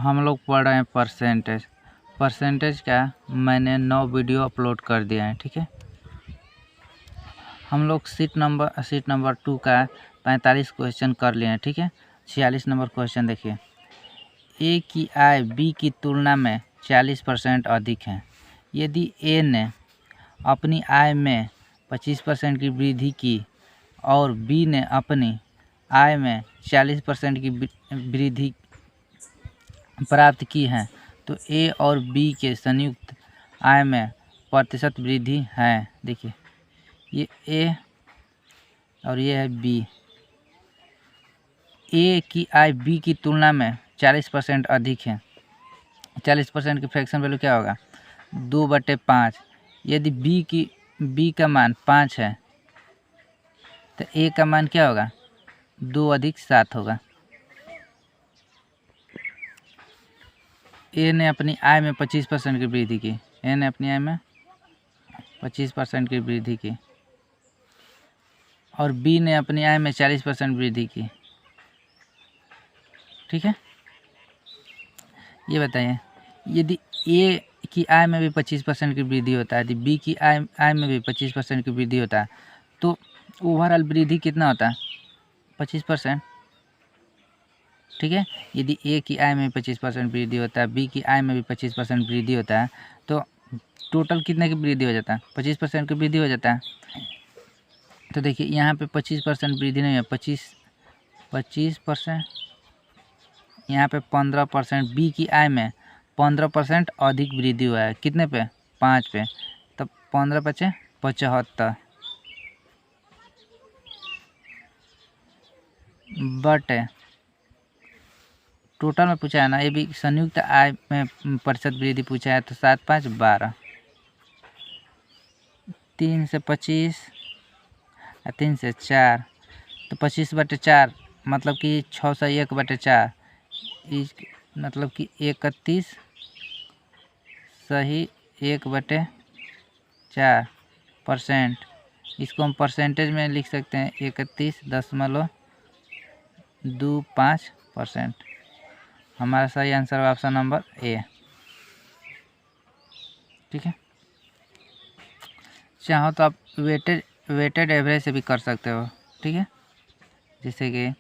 हम लोग पढ़ रहे हैं परसेंटेज। परसेंटेज का मैंने 9 वीडियो अपलोड कर दिया है, ठीक है। हम लोग सीट नंबर 2 का 45 क्वेश्चन कर लिए हैं, ठीक है। 46 नंबर क्वेश्चन देखिए। ए की आय बी की तुलना में 40% अधिक है। यदि ए ने अपनी आय में 25% की वृद्धि की और बी ने अपनी आय में 40% की वृद्धि प्राप्त की है, तो ए और बी के संयुक्त आय में प्रतिशत वृद्धि है। देखिए, ये ए और ये है बी। ए की आय बी की तुलना में 40% अधिक है। 40% की फ्रैक्शन वैल्यू क्या होगा? 2/5। यदि बी का मान 5 है तो ए का मान क्या होगा? 2 + 7 होगा। ए ने अपनी आय में 25% की वृद्धि की। ए ने अपनी आय में 25% की वृद्धि की और बी ने अपनी आय में 40% वृद्धि की, ठीक है। ये बताइए, यदि ए की आय में भी 25% की वृद्धि होता है, यदि बी की आय में भी 25% की वृद्धि होता है, तो ओवरऑल वृद्धि कितना होता है? 25%, ठीक है। यदि ए की आय में 25% वृद्धि होता है, बी की आय में भी 25% वृद्धि होता है, तो टोटल कितने की वृद्धि हो जाता है? 25% की वृद्धि हो जाता है। तो देखिए, यहाँ पे 25% वृद्धि नहीं है, 25%, यहाँ पे 15%। बी की आय में 15% अधिक वृद्धि हुआ है। कितने पे? 5 पे। तब 15 × 5 = 75 बटे टोटल में पूछा है ना, ये भी संयुक्त आय में प्रतिशत वृद्धि पूछा है, तो 7 × 5 = 12। 3 से 25 और 3 से 4, तो 25/4 मतलब कि 6 से 1/4, मतलब कि 31 सही 1/4%। इसको हम परसेंटेज में लिख सकते हैं 31.25%। हमारा सही आंसर है ऑप्शन नंबर ए, ठीक है। चाहो तो आप वेटेड एवरेज से भी कर सकते हो, ठीक है। जैसे कि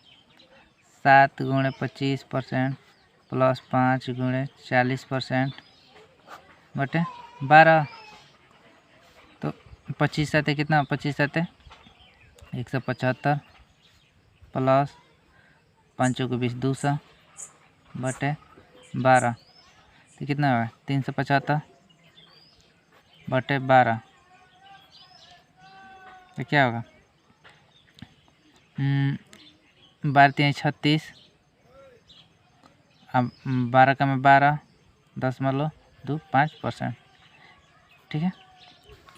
7 × 25% + 5 × 40% बटे 12। तो 25 7 कितना? 25 7 175 प्लस 5 × 20 200 बटे 12, तो कितना होगा? 375 बटे 12, तो क्या होगा? 12 × 3 = 36। अब 12 का में 12, 10.25%, ठीक है।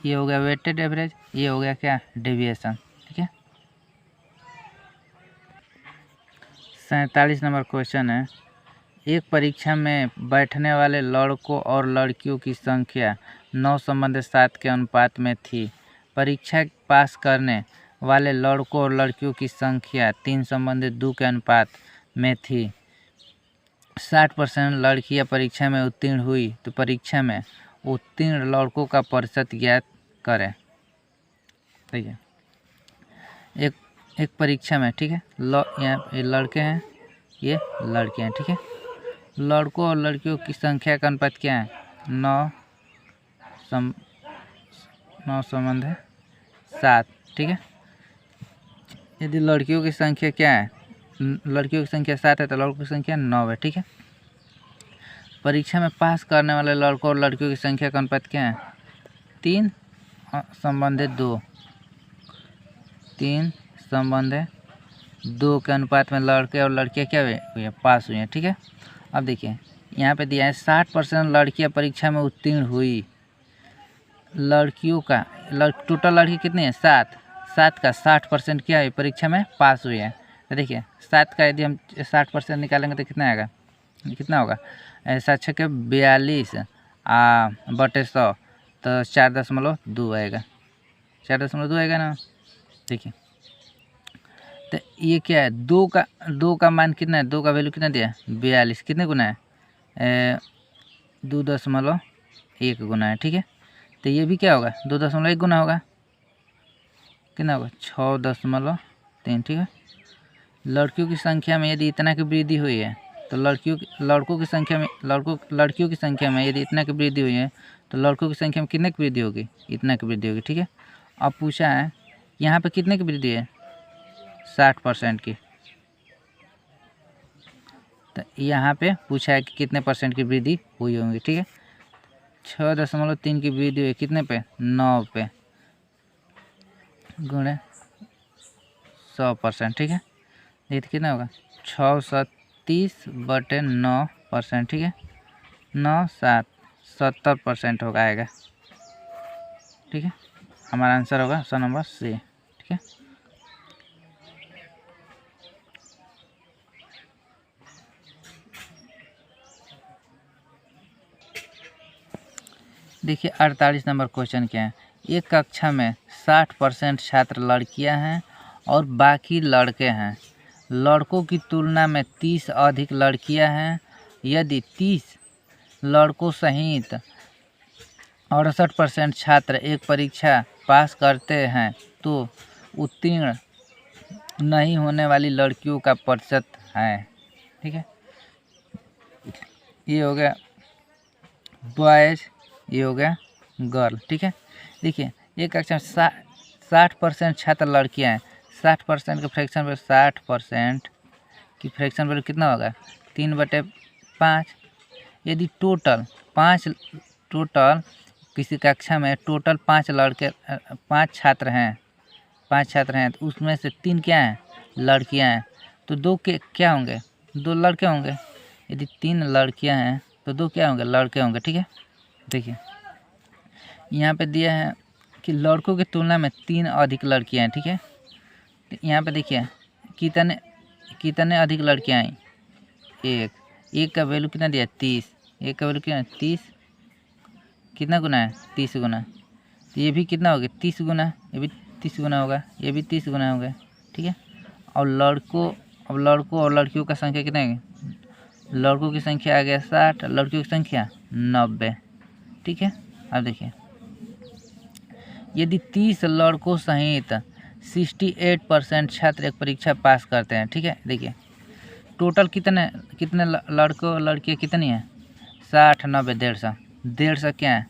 ये हो गया वेटेड एवरेज, ये हो गया क्या? डेविएशन, ठीक है। 47 नंबर क्वेश्चन है। एक परीक्षा में बैठने वाले लड़कों और लड़कियों की संख्या 9:7 के अनुपात में थी। परीक्षा पास करने वाले लड़कों और लड़कियों की संख्या 3:2 के अनुपात में थी। 60% लड़कियां परीक्षा में उत्तीर्ण हुई, तो परीक्षा में उत्तीर्ण लड़कों का प्रतिशत ज्ञात करें। ठीक है, एक परीक्षा में, ठीक है, यहाँ ये लड़के हैं, ये लड़कियां, ठीक है। लड़कों और लड़कियों की संख्या का अनुपात क्या है? 9:7, ठीक है। यदि लड़कियों की संख्या क्या है? लड़कियों की संख्या 7 है, तो लड़कों की संख्या 9 है, ठीक है। परीक्षा में पास करने वाले लड़कों और लड़कियों की संख्या का अनुपात क्या है? 3:2। 3:2 के अनुपात में लड़के और लड़कियां क्या हुई? पास हुई हैं, ठीक है। अब देखिए, यहाँ पे दिया है 60% लड़कियां परीक्षा में उत्तीर्ण हुई। लड़कियों का टोटल लड़की कितनी है? 7। 7 का 60% क्या है? परीक्षा में पास हुई है। तो देखिए, 7 का यदि हम 60% निकालेंगे तो कितना आएगा? कितना होगा? 7 × 6 = 42 बटे 100, तो 4.2 आएगा। 4.2 आएगा ना। देखिए, तो ये क्या है? 2 का मान कितना है? 2 का वैल्यू कितना दिया है? 42। कितने गुना है? 2.1 गुना है, ठीक है। तो ये भी क्या होगा, 2.1 गुना होगा, कितना होगा 6.3, ठीक है। लड़कियों की संख्या में यदि इतना की वृद्धि हुई है तो लड़कियों की संख्या में यदि इतना की वृद्धि हुई है तो लड़कों की संख्या में कितने की वृद्धि होगी, इतना की वृद्धि होगी, ठीक है। अब पूछा है यहाँ पे कितने की वृद्धि है, 60% की। तो यहाँ पे पूछा है कि कितने परसेंट की वृद्धि हुई होंगी, ठीक है। 6.3 की वृद्धि हुई कितने पे, 9 पे, गुणे 100%, ठीक है। ये तो कितना होगा 630/9%, ठीक है। 70% होगा आएगा, ठीक है। हमारा आंसर होगा ऑप्शन नंबर सी, ठीक है। देखिए 48 नंबर क्वेश्चन क्या है। एक कक्षा में 60% छात्र लड़कियां हैं और बाकी लड़के हैं। लड़कों की तुलना में 30 अधिक लड़कियां हैं। यदि 30 लड़कों सहित 68% छात्र एक परीक्षा पास करते हैं तो उत्तीर्ण नहीं होने वाली लड़कियों का प्रतिशत है, ठीक है। ये हो गया बॉयज़, ये हो गया गर्ल, ठीक है। देखिए एक कक्षा में 60% छात्र लड़कियां हैं। 60% के फ्रैक्शन वैल्यू 60% की फ्रैक्शन वैल्यू कितना होगा, 3/5। यदि टोटल किसी कक्षा में टोटल 5 छात्र हैं, तो उसमें से 3 क्या हैं, लड़कियां हैं। तो 2 के क्या होंगे, 2 लड़के होंगे। यदि 3 लड़कियां हैं तो 2 क्या होंगे, लड़के होंगे, ठीक है। देखिए यहाँ पे दिया है कि लड़कों की तुलना में 3 अधिक लड़कियां हैं, ठीक है। यहाँ पे देखिए कितने अधिक लड़कियां आई, एक का वैल्यू कितना दिया, 30। एक का वैल्यू कितना है, 30, कितना गुना है, 30 गुना। तो ये भी कितना हो गया, 30 गुना, ये भी 30 गुना होगा, ये भी 30 गुना होगा, ठीक है। और लड़कों और लड़कियों का संख्या कितना है, लड़कों की संख्या आ गया 60, लड़कियों की संख्या 90, ठीक है। अब देखिए यदि 30 लड़कों सहित 68% छात्र एक परीक्षा पास करते हैं, ठीक है। देखिए टोटल कितने लड़कों और लड़कियाँ कितनी हैं, 60, 90, 150 क्या है,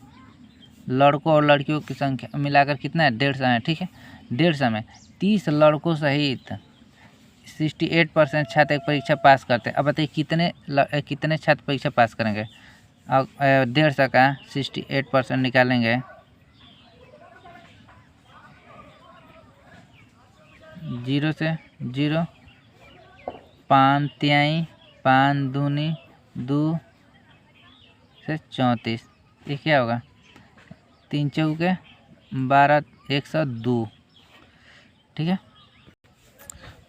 लड़कों और लड़कियों की संख्या मिलाकर कितना है, 150 है, ठीक है। 150 में 30 लड़कों सहित 68% छात्र एक परीक्षा पास करते हैं। अब बताइए कितने छात्र परीक्षा पास करेंगे। अब 150 का 68% निकालेंगे, 0 से 0, 5 तिहाई, 5 दूनी 2 से 34, ये क्या होगा, 3 चौके 12, 102, ठीक है।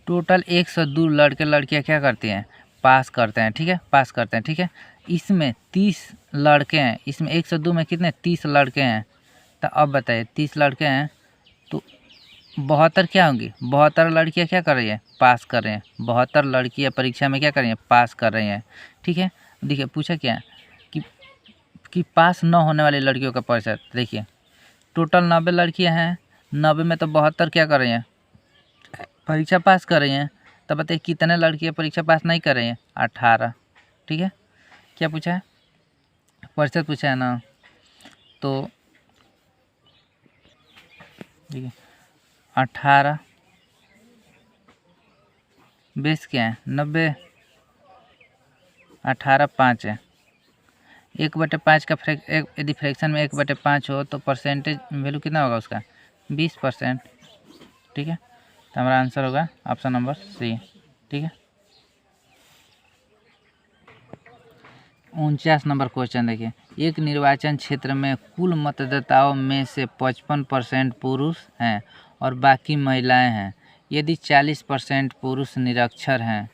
टोटल 102 लड़के लड़कियां क्या करती हैं, पास करते हैं, ठीक है, पास करते हैं, ठीक है। इसमें 30 लड़के हैं, इसमें 102 में कितने, 30 लड़के हैं। तो अब बताइए 30 लड़के हैं तो 72 क्या होंगी, 72 लड़कियां क्या कर रही है, पास कर रही हैं। 72 लड़कियां परीक्षा में क्या कर रही हैं, पास कर रही हैं, ठीक है। देखिए पूछा क्या कि पास न होने वाली लड़कियों का प्रतिशत। देखिए टोटल 90 लड़कियां हैं, 90 में तो 72 क्या कर रही हैं, परीक्षा पास कर रही हैं। तब बताइए कितने लड़कियां परीक्षा पास नहीं कर रही हैं, 18, ठीक है। क्या पूछा है, प्रतिशत पूछा है ना। तो देखिए 18 बेस क्या है, 90, 18 5 है। 1/5 का यदि फ्रैक्शन में 1/5 हो तो परसेंटेज वैल्यू कितना होगा उसका, 20%, ठीक है। तो हमारा आंसर होगा ऑप्शन नंबर सी, ठीक है। 49 नंबर क्वेश्चन देखिए। एक निर्वाचन क्षेत्र में कुल मतदाताओं में से 55% पुरुष हैं और बाकी महिलाएं हैं। यदि 40% पुरुष निरक्षर हैं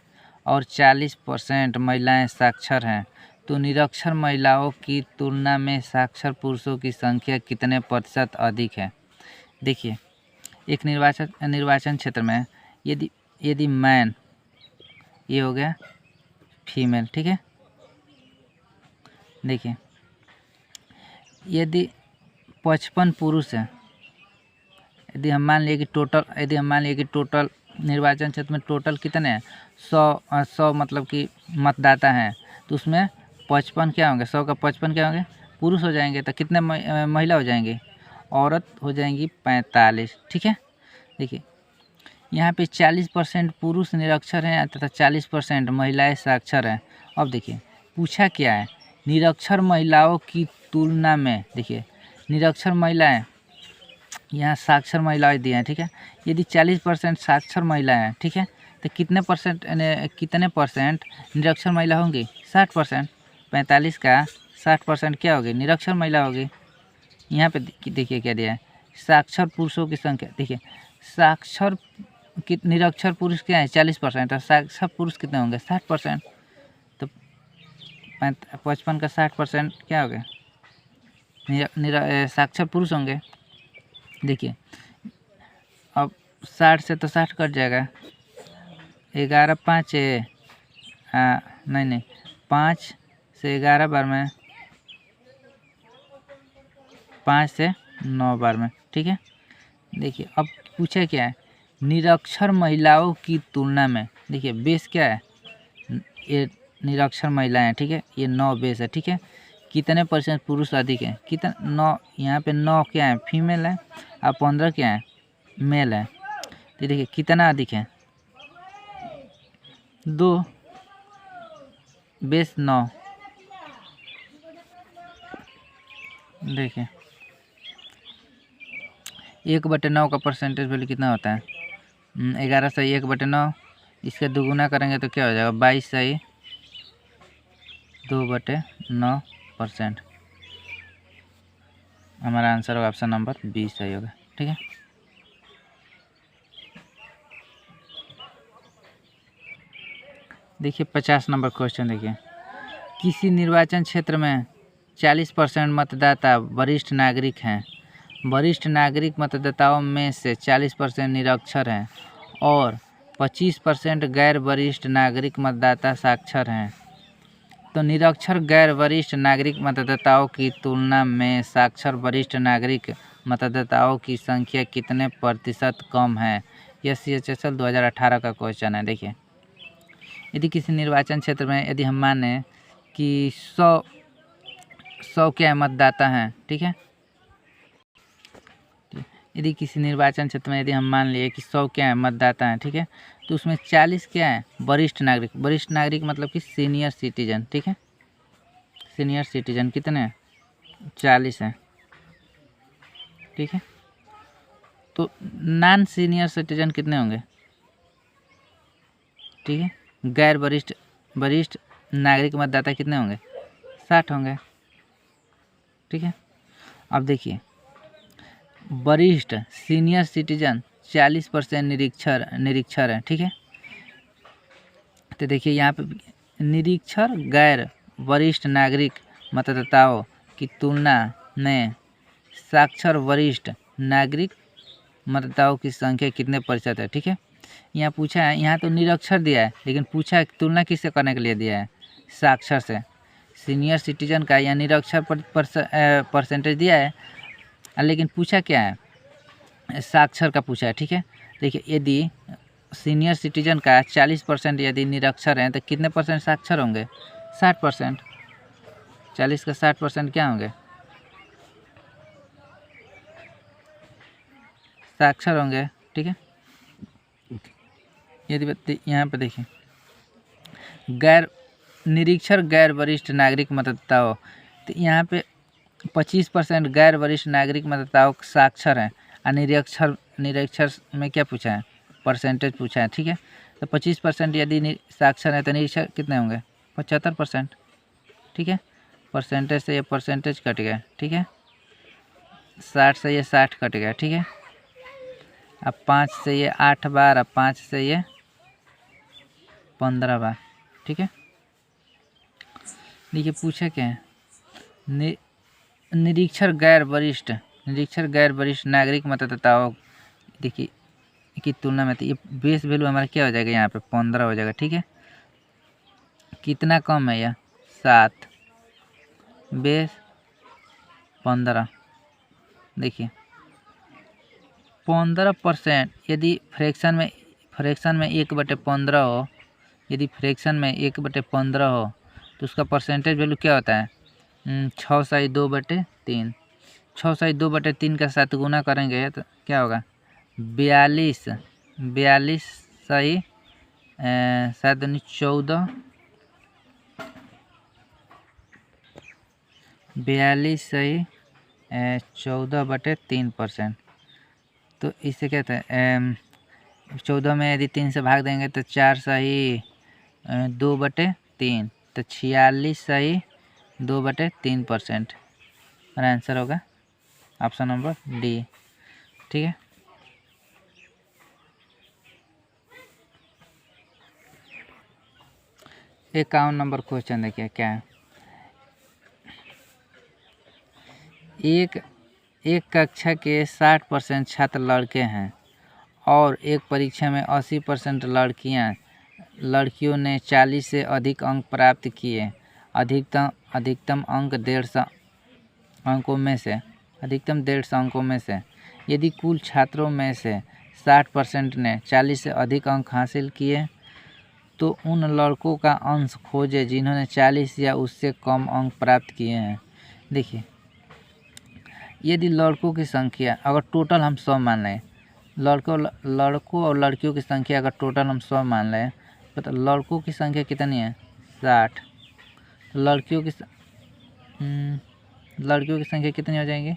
और 40% महिलाएं साक्षर हैं तो निरक्षर महिलाओं की तुलना में साक्षर पुरुषों की संख्या कितने प्रतिशत अधिक है। देखिए एक निर्वाचन क्षेत्र में यदि मैन, ये हो गया फीमेल, ठीक है। देखिए यदि 55 पुरुष है, यदि हम मान लिए कि टोटल निर्वाचन क्षेत्र में टोटल कितने हैं 100 मतलब कि मतदाता हैं, तो उसमें 55 क्या होंगे, 100 का 55 क्या होंगे पुरुष हो जाएंगे। तो कितने महिला हो जाएंगी, औरत हो जाएंगी 45। ठीक है, देखिए यहाँ पे 40% पुरुष निरक्षर हैं तथा 40% महिलाएं साक्षर हैं। अब देखिए पूछा क्या है, निरक्षर महिलाओं की तुलना में, देखिए निरक्षर महिलाएं, यहाँ साक्षर महिलाएं दी हैं। ठीक है, यदि 40% साक्षर महिला हैं, ठीक है, तो कितने परसेंट निरक्षर महिला होंगी, 60%। 45 का 60% क्या होगी, निरक्षर महिला होगी। यहाँ पे देखिए क्या दिया है, साक्षर पुरुषों की संख्या, देखिए साक्षर निरक्षर पुरुष क्या है 40% और साक्षर पुरुष कितने होंगे 60%। तो 55 का 60% क्या हो गया, साक्षर पुरुष होंगे। देखिए अब 60 से तो 60 कट जाएगा, 11 5 नहीं 5 से 11 बार में, 5 से 9 बार में। ठीक है, देखिए अब पूछे क्या है, निरक्षर महिलाओं की तुलना में, देखिए बेस क्या है, ये निरक्षर महिलाएं हैं। ठीक है, ये 9 बेस है। ठीक है, कितने परसेंट पुरुष अधिक हैं, कितना 9, यहाँ पे 9 क्या है फीमेल है और 15 क्या है मेल है। तो देखिए कितना अधिक है, 2 बेस 9। देखिए 1/9 का परसेंटेज वैल्यू कितना होता है, 11 सही 1/9, इसका दुगुना करेंगे तो क्या हो जाएगा 22 सही 2/9%। हमारा आंसर होगा ऑप्शन नंबर 20 सही होगा। ठीक है, देखिए 50 नंबर क्वेश्चन, देखिए किसी निर्वाचन क्षेत्र में 40% मतदाता वरिष्ठ नागरिक हैं। वरिष्ठ नागरिक मतदाताओं में से 40% निरक्षर हैं और 25% गैर वरिष्ठ नागरिक मतदाता साक्षर हैं। तो निरक्षर गैर वरिष्ठ नागरिक मतदाताओं की तुलना में साक्षर वरिष्ठ नागरिक मतदाताओं की संख्या कितने प्रतिशत कम है। यह CHSL 2018 का क्वेश्चन है। देखिए यदि किसी निर्वाचन क्षेत्र में यदि हम माने कि 100 क्या मतदाता हैं, ठीक है, यदि किसी निर्वाचन क्षेत्र में यदि हम मान लिए कि 100 क्या है मतदाता हैं, ठीक है, तो उसमें 40 क्या है वरिष्ठ नागरिक। वरिष्ठ नागरिक मतलब कि सीनियर सिटीजन। ठीक है, सीनियर सिटीजन कितने हैं 40 हैं। ठीक है, तो नॉन सीनियर सिटीजन कितने होंगे, ठीक है, गैर वरिष्ठ नागरिक मतदाता कितने होंगे 60 होंगे। ठीक है, अब देखिए वरिष्ठ सीनियर सिटीजन 40% निरीक्षर है। ठीक है, तो देखिए यहाँ पे निरीक्षर गैर वरिष्ठ नागरिक मतदाताओं की तुलना में साक्षर वरिष्ठ नागरिक मतदाताओं की संख्या कितने प्रतिशत है। ठीक है, यहाँ पूछा है, यहाँ तो निरक्षर दिया है लेकिन पूछा है तुलना किससे करने के लिए दिया है, साक्षर से। सीनियर सिटीजन का या निरक्षर परसेंटेज दिया है, लेकिन पूछा क्या है साक्षर का पूछा है। ठीक है, देखिए यदि सीनियर सिटीजन का 40% यदि निरक्षर हैं तो कितने परसेंट साक्षर होंगे 60%। 40 का 60% क्या होंगे साक्षर होंगे। ठीक है, यदि यहाँ पे देखिए निरीक्षर गैर वरिष्ठ नागरिक मतदाताओं, तो यहाँ पे 25% गैर वरिष्ठ नागरिक मतदाताओं साक्षर हैं और निरक्षर में क्या पूछा है परसेंटेज पूछा है। ठीक है, तो 25% यदि साक्षर है तो निरक्षर कितने होंगे 75%। ठीक है, परसेंटेज से ये परसेंटेज कट गया। ठीक है, 60 से ये 60 कट गया। ठीक है, अब 5 से ये 8 बार, अब 5 से ये 15 बार। ठीक है, देखिए पूछा क्या है निरीक्षर गैर वरिष्ठ नागरिक मतदाताओं देखिए की तुलना में, तो ये बेस वैल्यू हमारा क्या हो जाएगा यहाँ पे 15 हो जाएगा। ठीक है, कितना कम है यह 7, बेस 15। देखिए 15% यदि फ्रैक्शन में 1/15 हो, यदि फ्रैक्शन में 1/15 हो तो उसका परसेंटेज वैल्यू क्या होता है? 6 साई 2/3। 6 साई 2/3 का साथ गुना करेंगे तो क्या होगा? 42 सही 7 दूनी 14, 42 सही 14/3%। तो इसे कहते हैं 14 में यदि 3 से भाग देंगे तो 4 सही 2/3, तो 46 सही 2/3%। और आंसर होगा ऑप्शन नंबर डी। ठीक है, 51 नंबर क्वेश्चन देखिए क्या है। एक कक्षा के 60% छात्र लड़के हैं और एक परीक्षा में 80% लड़कियों ने 40 से अधिक अंक प्राप्त किए। अधिकतम अंक 150 अंकों में से यदि कुल छात्रों में से 60% ने 40 से अधिक अंक हासिल किए तो उन लड़कों का अंश खोजें जिन्होंने 40 या उससे कम अंक प्राप्त किए हैं। देखिए यदि लड़कों की संख्या अगर टोटल हम 100 मान लें, लड़कों और लड़कियों की संख्या अगर टोटल हम 100 मान लें तो लड़कों की संख्या कितनी है? 60। लड़कियों की संख्या कितनी हो जाएंगी?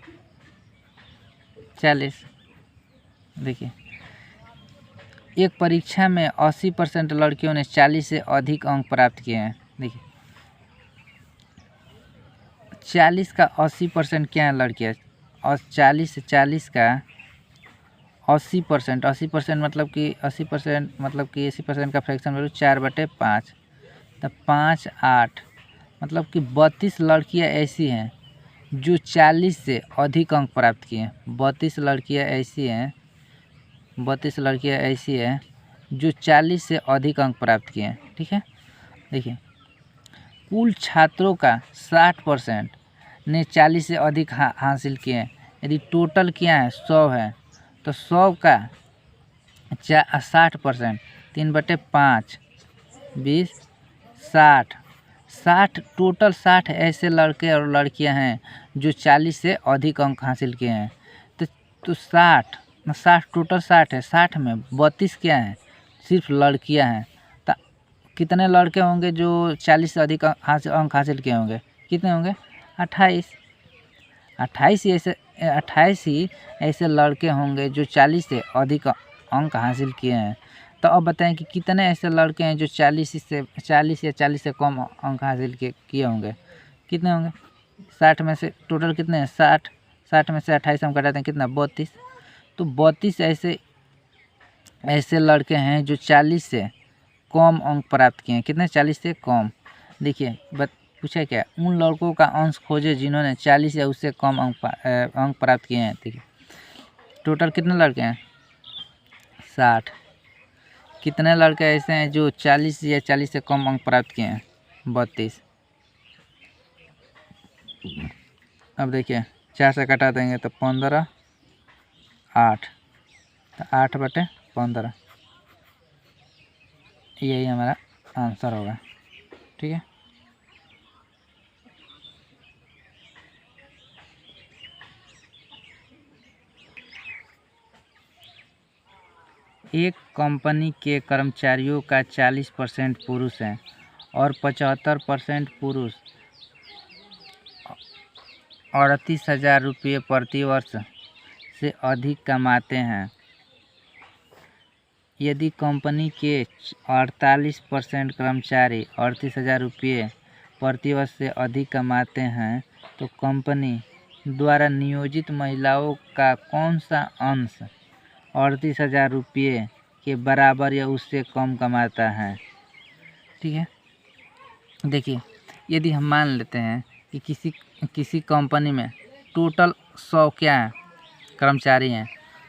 40। देखिए एक परीक्षा में 80% लड़कियों ने 40 से अधिक अंक प्राप्त किए हैं। देखिए 40 का 80% क्या है लड़कियाँ? और 40 का 80% मतलब कि 80% का फ्रैक्शन वैल्यू 4/5, तो 5 8 मतलब कि 32 लड़कियाँ ऐसी हैं जो 40 से अधिक अंक प्राप्त किए हैं। 32 लड़कियाँ ऐसी हैं जो 40 से अधिक अंक प्राप्त किए हैं। ठीक है, देखिए कुल छात्रों का 60% ने 40 से अधिक हासिल किए हैं। यदि टोटल क्या है? 100 है, तो 100 का 60% 3/5 20 60 टोटल 60 ऐसे लड़के और लड़कियां हैं जो 40 से अधिक अंक हासिल किए हैं। तो 60 टोटल 60 है, 60 में 32 क्या है? सिर्फ लड़कियां हैं। तो कितने लड़के होंगे जो 40 से अधिक अंक हासिल किए होंगे? कितने होंगे? 28 ही ऐसे लड़के होंगे जो 40 से अधिक अंक हासिल किए हैं। तो अब बताएं कि कितने ऐसे लड़के हैं जो 40 या 40 से कम अंक हासिल किए होंगे? कितने होंगे? 60 में से टोटल कितने हैं? 60 में से 28 हम घटाते हैं कितना? 32। तो 32 ऐसे लड़के हैं जो 40 से कम अंक प्राप्त किए हैं। कितने? 40 से कम। देखिए पूछा क्या? उन लड़कों का अंश खोजे जिन्होंने 40 या उससे कम अंक प्राप्त किए हैं। देखिए टोटल कितने लड़के हैं? 60। कितने लड़के ऐसे हैं जो 40 या 40 से कम अंक प्राप्त किए हैं? 32। अब देखिए 4 से घटा देंगे तो 15 8, तो 8/15 यही हमारा आंसर होगा। ठीक है, एक कंपनी के कर्मचारियों का 40% पुरुष हैं और 75% पुरुष 38,000 रुपये प्रति वर्ष से अधिक कमाते हैं। यदि कंपनी के 48% कर्मचारी 38,000 रुपये प्रति वर्ष से अधिक कमाते हैं तो कंपनी द्वारा नियोजित महिलाओं का कौन सा अंश 38,000 रुपये के बराबर या उससे कम कमाता है? ठीक है, देखिए यदि हम मान लेते हैं कि किसी कंपनी में टोटल 100 क्या है? कर्मचारी हैं,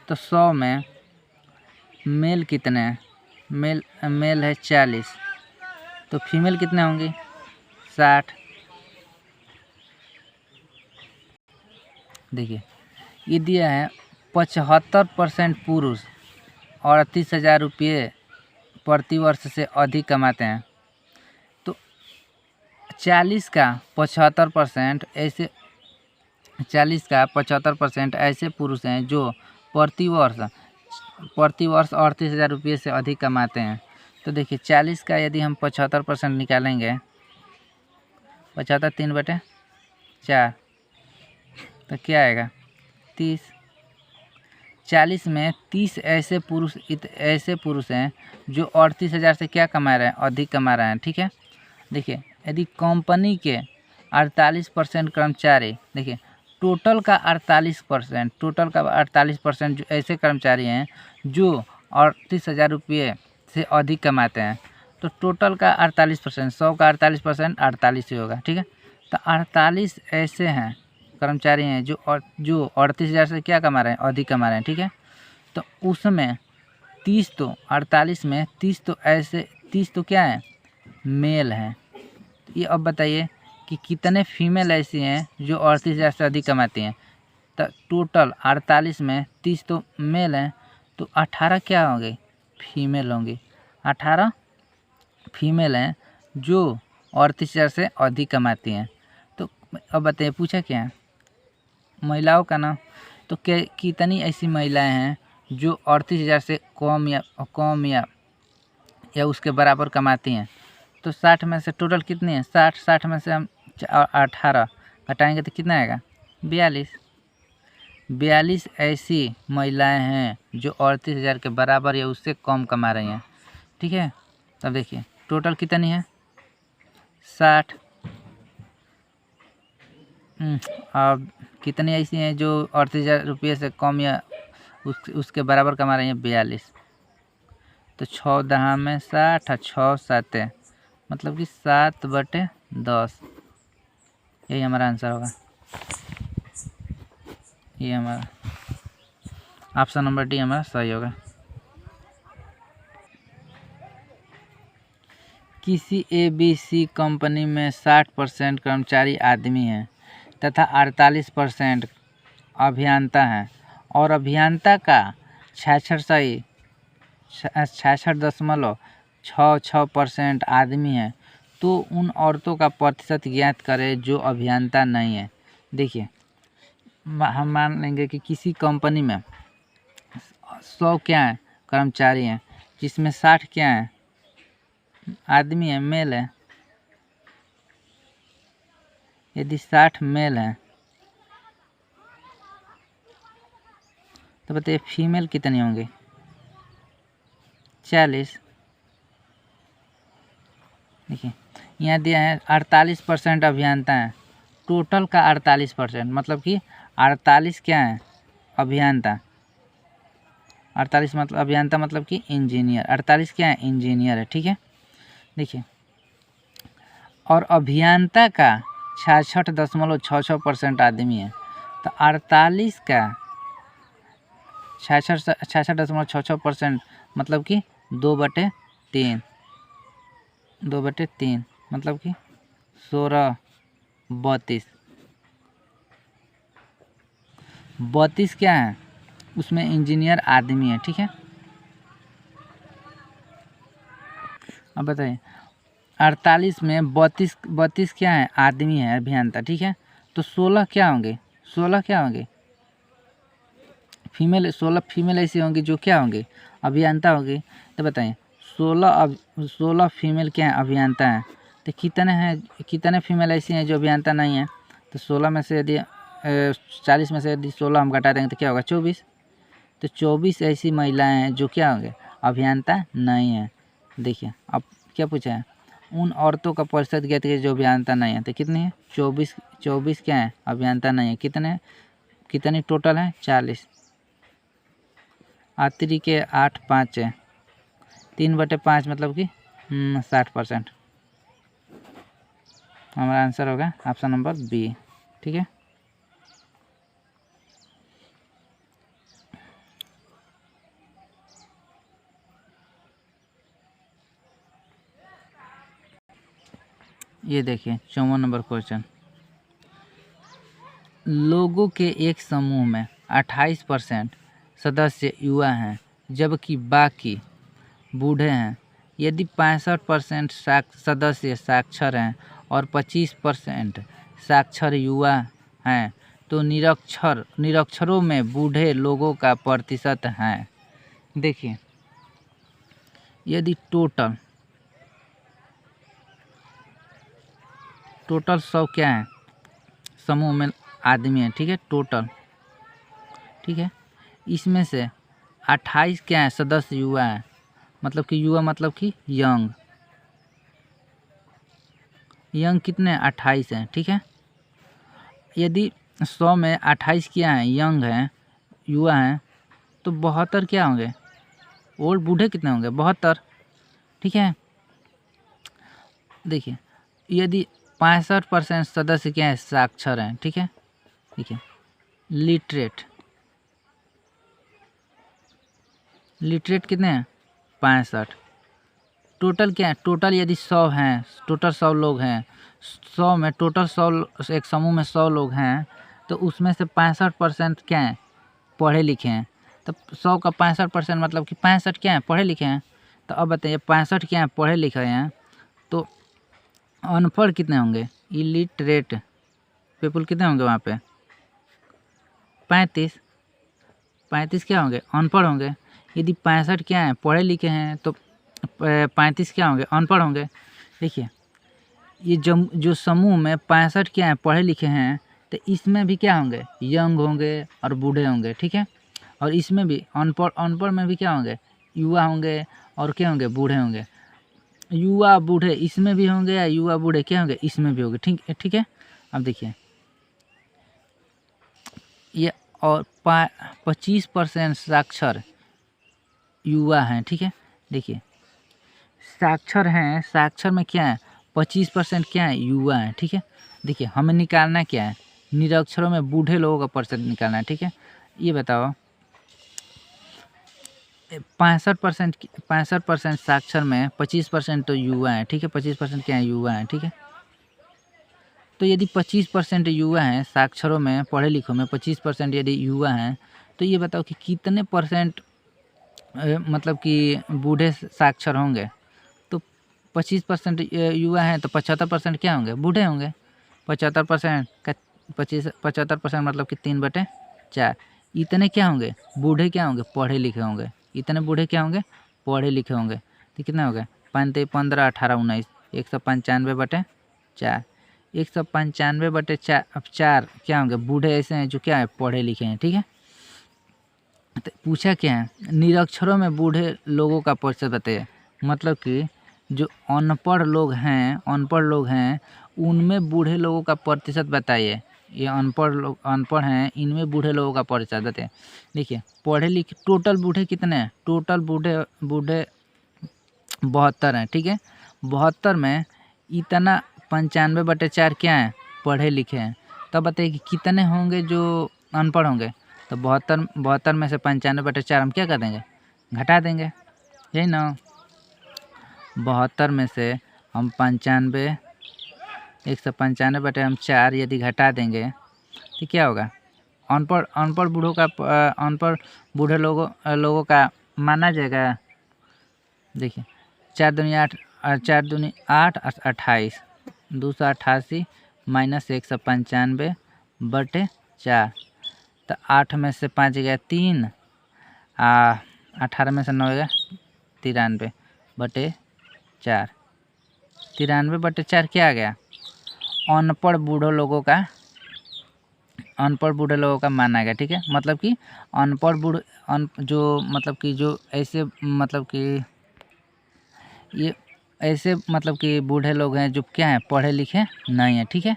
तो 100 में मेल कितने हैं? मेल है 40, तो फीमेल कितने होंगी? 60। देखिए ये दिया है 75% पुरुष 38,000 रुपये प्रतिवर्ष से अधिक कमाते हैं। तो 40 का 75% ऐसे 40% ऐसे पुरुष हैं जो प्रतिवर्ष 38,000 रुपये से अधिक कमाते हैं। तो देखिए 40 का यदि हम 75% निकालेंगे, 75 3/4 तो क्या आएगा 30। 40 में 30 ऐसे पुरुष हैं जो 38,000 से क्या कमा रहे हैं, अधिक कमा रहे हैं। ठीक है, देखिए यदि कंपनी के 48% कर्मचारी, देखिए टोटल का 48% जो ऐसे कर्मचारी हैं जो 38,000 रुपये से अधिक कमाते हैं, तो टोटल का 48%, 100 का 48% 48 ही होगा। ठीक है, तो 48 ऐसे हैं कर्मचारी हैं जो 38,000 से क्या कमा रहे हैं, अधिक कमा रहे हैं। ठीक है, तो उसमें 30 तो 48 में 30 तो क्या है, मेल हैं। ये अब बताइए कि कितने फीमेल ऐसी हैं जो 38,000 से अधिक कमाती हैं। तो टोटल 48 में 30 तो मेल हैं, तो 18 क्या होंगे, फीमेल होंगी। 18 फीमेल हैं जो 38,000 से अधिक कमाती हैं। तो अब बताइए पूछा क्या है, महिलाओं का ना, तो क्या कितनी ऐसी महिलाएं हैं जो 38,000 से कम या उसके बराबर कमाती हैं। तो 60 में से टोटल कितनी है, 60 में से हम 18 घटाएंगे तो कितना आएगा, 42 ऐसी महिलाएं हैं जो 38,000 के बराबर या उससे कम कमा रही हैं। ठीक है, तब देखिए टोटल कितनी है 60। अब कितनी ऐसी हैं जो 38,000 रुपये से कम या उसके बराबर कमा रही हैं, 42। तो 14 में 60 और 6 7 मतलब कि 7/10, यही हमारा आंसर होगा। ये हमारा ऑप्शन नंबर डी हमारा सही होगा। किसी ABC कंपनी में 60% कर्मचारी आदमी हैं तथा 48% अभियंता हैं और अभियंता का 66.66% आदमी है, तो उन औरतों का प्रतिशत ज्ञात करें जो अभियंता नहीं है। देखिए हम मान लेंगे कि किसी कंपनी में 100 क्या है, कर्मचारी हैं, जिसमें 60 क्या है, आदमी है, मेल है। यदि 60 मेल है तो बताइए फीमेल कितनी होंगी, 40। देखिए यहाँ दिया है 48% अभियंता हैं, टोटल का 48%, मतलब कि 48 क्या है, अभियंता। 48 मतलब अभियंता मतलब कि इंजीनियर, 48 क्या है, इंजीनियर है। ठीक है, देखिए और अभियंता का 66.66% आदमी है, तो 48 का 66.66% मतलब कि 2/3, 2/3 मतलब कि 16 32 क्या है, उसमें इंजीनियर आदमी है। ठीक है, अब बताइए 48 में 32 क्या है, आदमी है, अभियंता। ठीक है, तो 16 क्या होंगे, 16 क्या होंगे, फीमेल। 16 फीमेल ऐसी होंगी जो क्या होंगी, अभियंता होगी। तो बताइए 16 फीमेल क्या है, अभियंता हैं। तो कितने फीमेल ऐसी हैं जो अभियंता नहीं हैं। तो 16 में से यदि 40 में से यदि 16 हम घटा देंगे तो क्या होगा, 24। तो 24 ऐसी महिलाएं हैं जो क्या होंगे, अभियंता नहीं है। देखिए अब क्या पूछा है, उन औरतों का प्रतिशत ज्ञात कीजिए जो अभियंता नहीं है। तो कितनी है, 24 क्या है, अभियंता नहीं है। कितनी टोटल है, 40। आत्री के 8 5 है, 3/5 मतलब कि 60%। हमारा आंसर होगा ऑप्शन नंबर बी। ठीक है, ये देखिए 54 नंबर क्वेश्चन। लोगों के एक समूह में 28% सदस्य युवा हैं जबकि बाकी बूढ़े हैं। यदि 65% सदस्य साक्षर हैं और 25% साक्षर युवा हैं तो निरक्षरों में बूढ़े लोगों का प्रतिशत है। देखिए, यदि टोटल 100 क्या है समूह में आदमी है, ठीक है, टोटल, ठीक है, इसमें से 28 क्या है सदस्य युवा है, मतलब कि युवा मतलब कि यंग कितने 28 हैं, ठीक है। यदि 100 में 28 क्या है यंग हैं, युवा हैं, तो 72 क्या होंगे ओल्ड, बूढ़े कितने होंगे 72, ठीक है। देखिए, यदि 65% सदस्य क्या है साक्षर हैं, ठीक है, देखिए, लिटरेट कितने हैं 65, टोटल क्या है, टोटल यदि 100 हैं, टोटल 100 लोग हैं, 100 में टोटल 100, एक समूह में 100 लोग हैं तो उसमें से 65% क्या हैं पढ़े लिखे हैं। तो 100 का 65% मतलब कि 65 क्या हैं पढ़े लिखे हैं। तो अब बताइए 65 क्या हैं पढ़े लिखे हैं, तो अनपढ़ कितने होंगे, इलिटरेट पीपल कितने होंगे वहाँ पे 35 क्या होंगे अनपढ़ होंगे। यदि 65 क्या हैं पढ़े लिखे हैं तो 35 क्या होंगे अनपढ़ होंगे। देखिए, ये जो समूह में 65 क्या हैं पढ़े लिखे हैं तो इसमें भी क्या होंगे यंग होंगे और बूढ़े होंगे, ठीक है। और इसमें भी अनपढ़ में भी क्या होंगे युवा होंगे और क्या होंगे बूढ़े होंगे। युवा बूढ़े इसमें भी होंगे या युवा बूढ़े क्या होंगे इसमें भी होंगे, ठीक है। अब देखिए, ये और 25% साक्षर युवा हैं, ठीक है। देखिए, साक्षर हैं, साक्षर में क्या है 25% क्या है युवा हैं, ठीक है। देखिए, हमें निकालना क्या है निरक्षरों में बूढ़े लोगों का प्रतिशत निकालना है, ठीक है। ये बताओ 65% साक्षर में 25% तो युवा हैं, ठीक है, 25% क्या है युवा हैं, ठीक है। तो यदि 25% युवा हैं साक्षरों में पढ़े लिखों में 25% यदि युवा हैं तो ये बताओ कि कितने परसेंट मतलब कि बूढ़े साक्षर होंगे। तो 25% युवा हैं तो 75% क्या होंगे बूढ़े होंगे। 75% का 75% मतलब कि 3/4 इतने क्या होंगे बूढ़े क्या होंगे पढ़े लिखे होंगे। इतने बूढ़े क्या होंगे पढ़े लिखे होंगे। तो कितने हो गए 5 15 18 19 195/4 195/4 क्या होंगे बूढ़े ऐसे हैं जो क्या है पढ़े लिखे हैं, ठीक है। तो पूछा क्या है निरक्षरों में बूढ़े लोगों का प्रतिशत बताइए, मतलब कि जो अनपढ़ लोग हैं उनमें बूढ़े लोगों का प्रतिशत बताइए। ये अनपढ़ हैं इनमें बूढ़े लोगों का प्रतिशत बताइए। देखिए, पढ़े लिखे टोटल बूढ़े कितने हैं, टोटल बूढ़े 72 हैं, ठीक है। 72 में इतना 95/4 क्या है पढ़े लिखे हैं। तब बताइए कि कितने होंगे जो अनपढ़ होंगे। तो 72 में से 95/4 हम क्या कर देंगे घटा देंगे, यही ना। 72 में से हम 195/4 यदि घटा देंगे तो क्या होगा अनपढ़ बूढ़े लोगों का माना जाएगा। देखिए, 4 दूनी 8 और 4 दूनी 8 और 28 288 माइनस 195/4। तो 8 में से 5 गया 3 18 में से 9 गया 93/4। 93/4 क्या आ गया अनपढ़ बूढ़े लोगों का माना गया, ठीक है। मतलब कि अनपढ़ बूढ़े जो मतलब कि जो ऐसे मतलब कि ये ऐसे मतलब कि बूढ़े लोग हैं जो क्या हैं पढ़े लिखे नहीं हैं, ठीक है।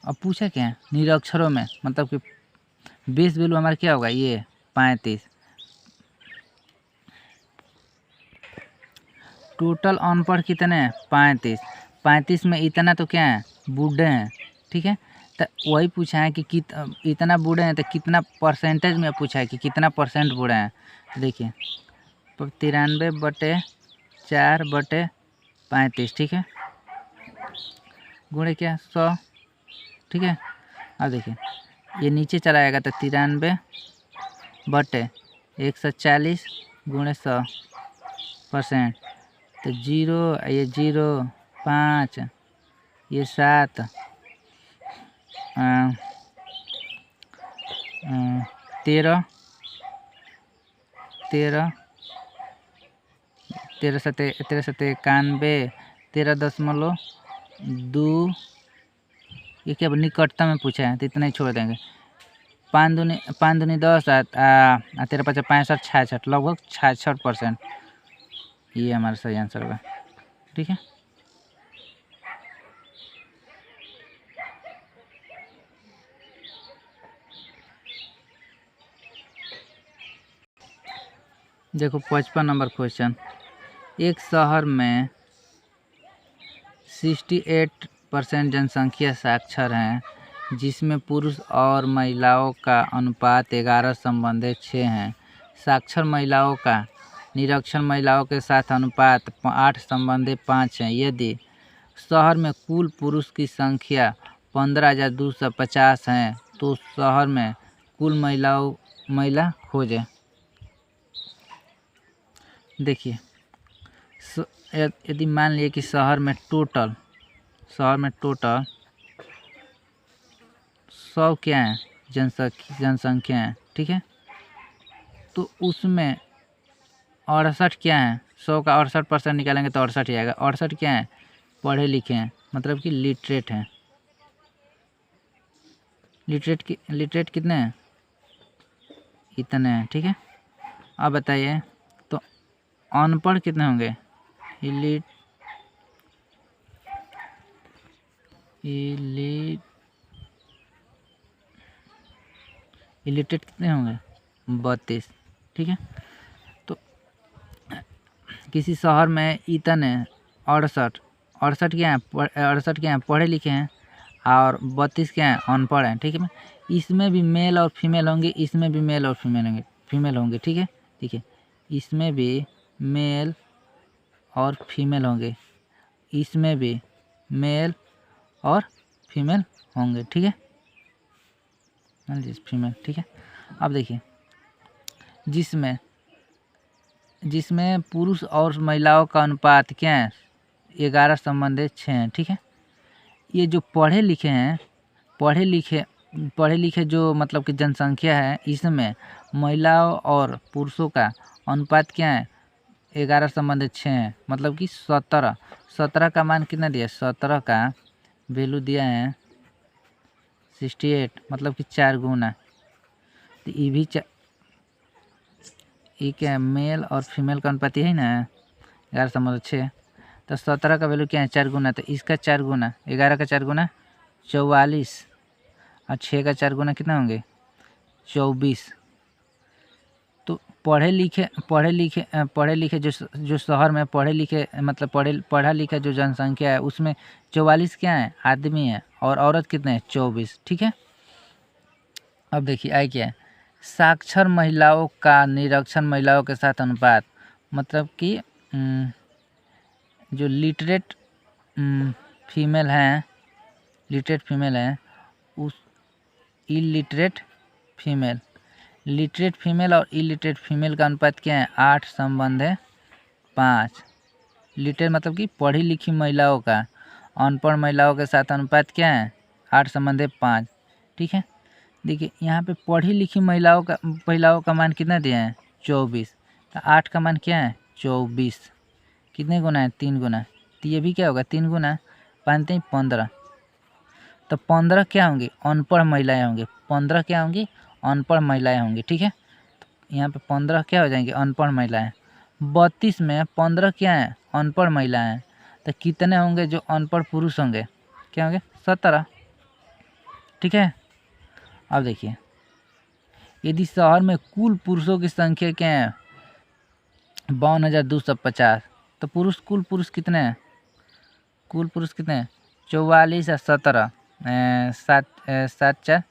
अब पूछा क्या है निरक्षरों में मतलब कि 20 वैल्यू हमारा क्या होगा ये 35। टोटल अनपढ़ कितने हैं 35 में इतना तो क्या है बूढ़े हैं, ठीक है। तो वही पूछा है कि इतना बूढ़े हैं तो कितना परसेंटेज में पूछा है कि कितना परसेंट बूढ़े हैं। तो देखिए 93/4/35, ठीक है, गुणे क्या 100, ठीक है। अब देखिए ये नीचे चला आएगा तो 93 बटे 140 गुणे 100%। तो 0 ये 0 5 ये 7 13 13 13 91 13.2। ये क्या निकटता में पूछा है तो इतना ही छोड़ देंगे। 5 दूनी 10 13 5 65 66 लगभग 66%। ये हमारा सही आंसर होगा। ठीक है, देखो 55 नंबर क्वेश्चन। एक शहर में 68% जनसंख्या साक्षर हैं, जिसमें पुरुष और महिलाओं का अनुपात 11:6 है। साक्षर महिलाओं का निरक्षर महिलाओं के साथ अनुपात 8:5 है। यदि शहर में कुल पुरुष की संख्या 15,250 है तो शहर में कुल महिला खोजें। देखिए, यदि मान लिए कि शहर में टोटल 100 क्या है जनसंख्या है। ठीक है, तो उसमें 68 क्या है, 100 का 68% निकालेंगे तो 68 ही आएगा। 68 क्या है, पढ़े लिखे हैं, मतलब कि लिटरेट हैं। लिटरेट कितने हैं, इतने हैं। ठीक है, अब बताइए तो अनपढ़ कितने होंगे, इलिटरेट कितने होंगे, 32। ठीक है, तो किसी शहर में इतने 68 क्या है, 68 क्या है, पढ़े लिखे हैं, और 32 क्या है, अनपढ़ हैं। ठीक है, इसमें भी मेल और फीमेल होंगे, इसमें भी मेल और फीमेल होंगे। ठीक है, देखिए इसमें भी मेल और फीमेल होंगे, इसमें भी मेल और फीमेल होंगे। ठीक है, फीमेल। ठीक है, अब देखिए जिसमें पुरुष और महिलाओं का अनुपात क्या है, 11:6 है। ठीक है, ये जो पढ़े लिखे जो मतलब कि जनसंख्या है, इसमें महिलाओं और पुरुषों का अनुपात क्या है, 11:6 है, मतलब कि 17 का मान कितना दिया, 17 का वैल्यू दिया है 68, मतलब कि 4 गुना। तो ये भी ये क्या है, मेल और फीमेल का अनुपात है ना, 11:6। तो 17 का वैल्यू क्या है, 4 गुना। तो इसका 4 गुना, 11 का 4 गुना 44, और 6 का 4 गुना कितना होंगे, 24। तो पढ़े लिखे जो शहर में पढ़े लिखे मतलब पढ़ा लिखा जो जनसंख्या है, उसमें 44 क्या है, आदमी है, और औरत कितने हैं, 24। ठीक है, अब देखिए आई क्या है, साक्षर महिलाओं का निरक्षर महिलाओं के साथ अनुपात, मतलब कि जो लिटरेट फीमेल हैं उस इलिटरेट फीमेल और इलिटरेट फीमेल का अनुपात क्या है, 8:5। लिटरेट मतलब कि पढ़ी लिखी महिलाओं का अनपढ़ महिलाओं के साथ अनुपात क्या है, 8:5। ठीक है, देखिए यहाँ पे पढ़ी लिखी महिलाओं का मान कितना दिया है, 24। तो 8 का मान क्या है, 24। कितने गुना है, 3 गुना। तो ये भी क्या होगा, 3 गुना 5 15। तो 15 क्या होंगी, अनपढ़ महिलाएं होंगी। 15 क्या होंगी, अनपढ़ महिलाएं होंगी। ठीक है, तो यहाँ पे 15 क्या हो जाएंगी, अनपढ़ महिलाएं। 32 में 15 क्या है, अनपढ़ महिलाएं। तो कितने होंगे जो अनपढ़ पुरुष होंगे, क्या होंगे, 17। ठीक है, अब देखिए यदि शहर में कुल पुरुषों की संख्या क्या है, 52,250, तो कुल पुरुष कितने हैं, 44 और 17, 7 4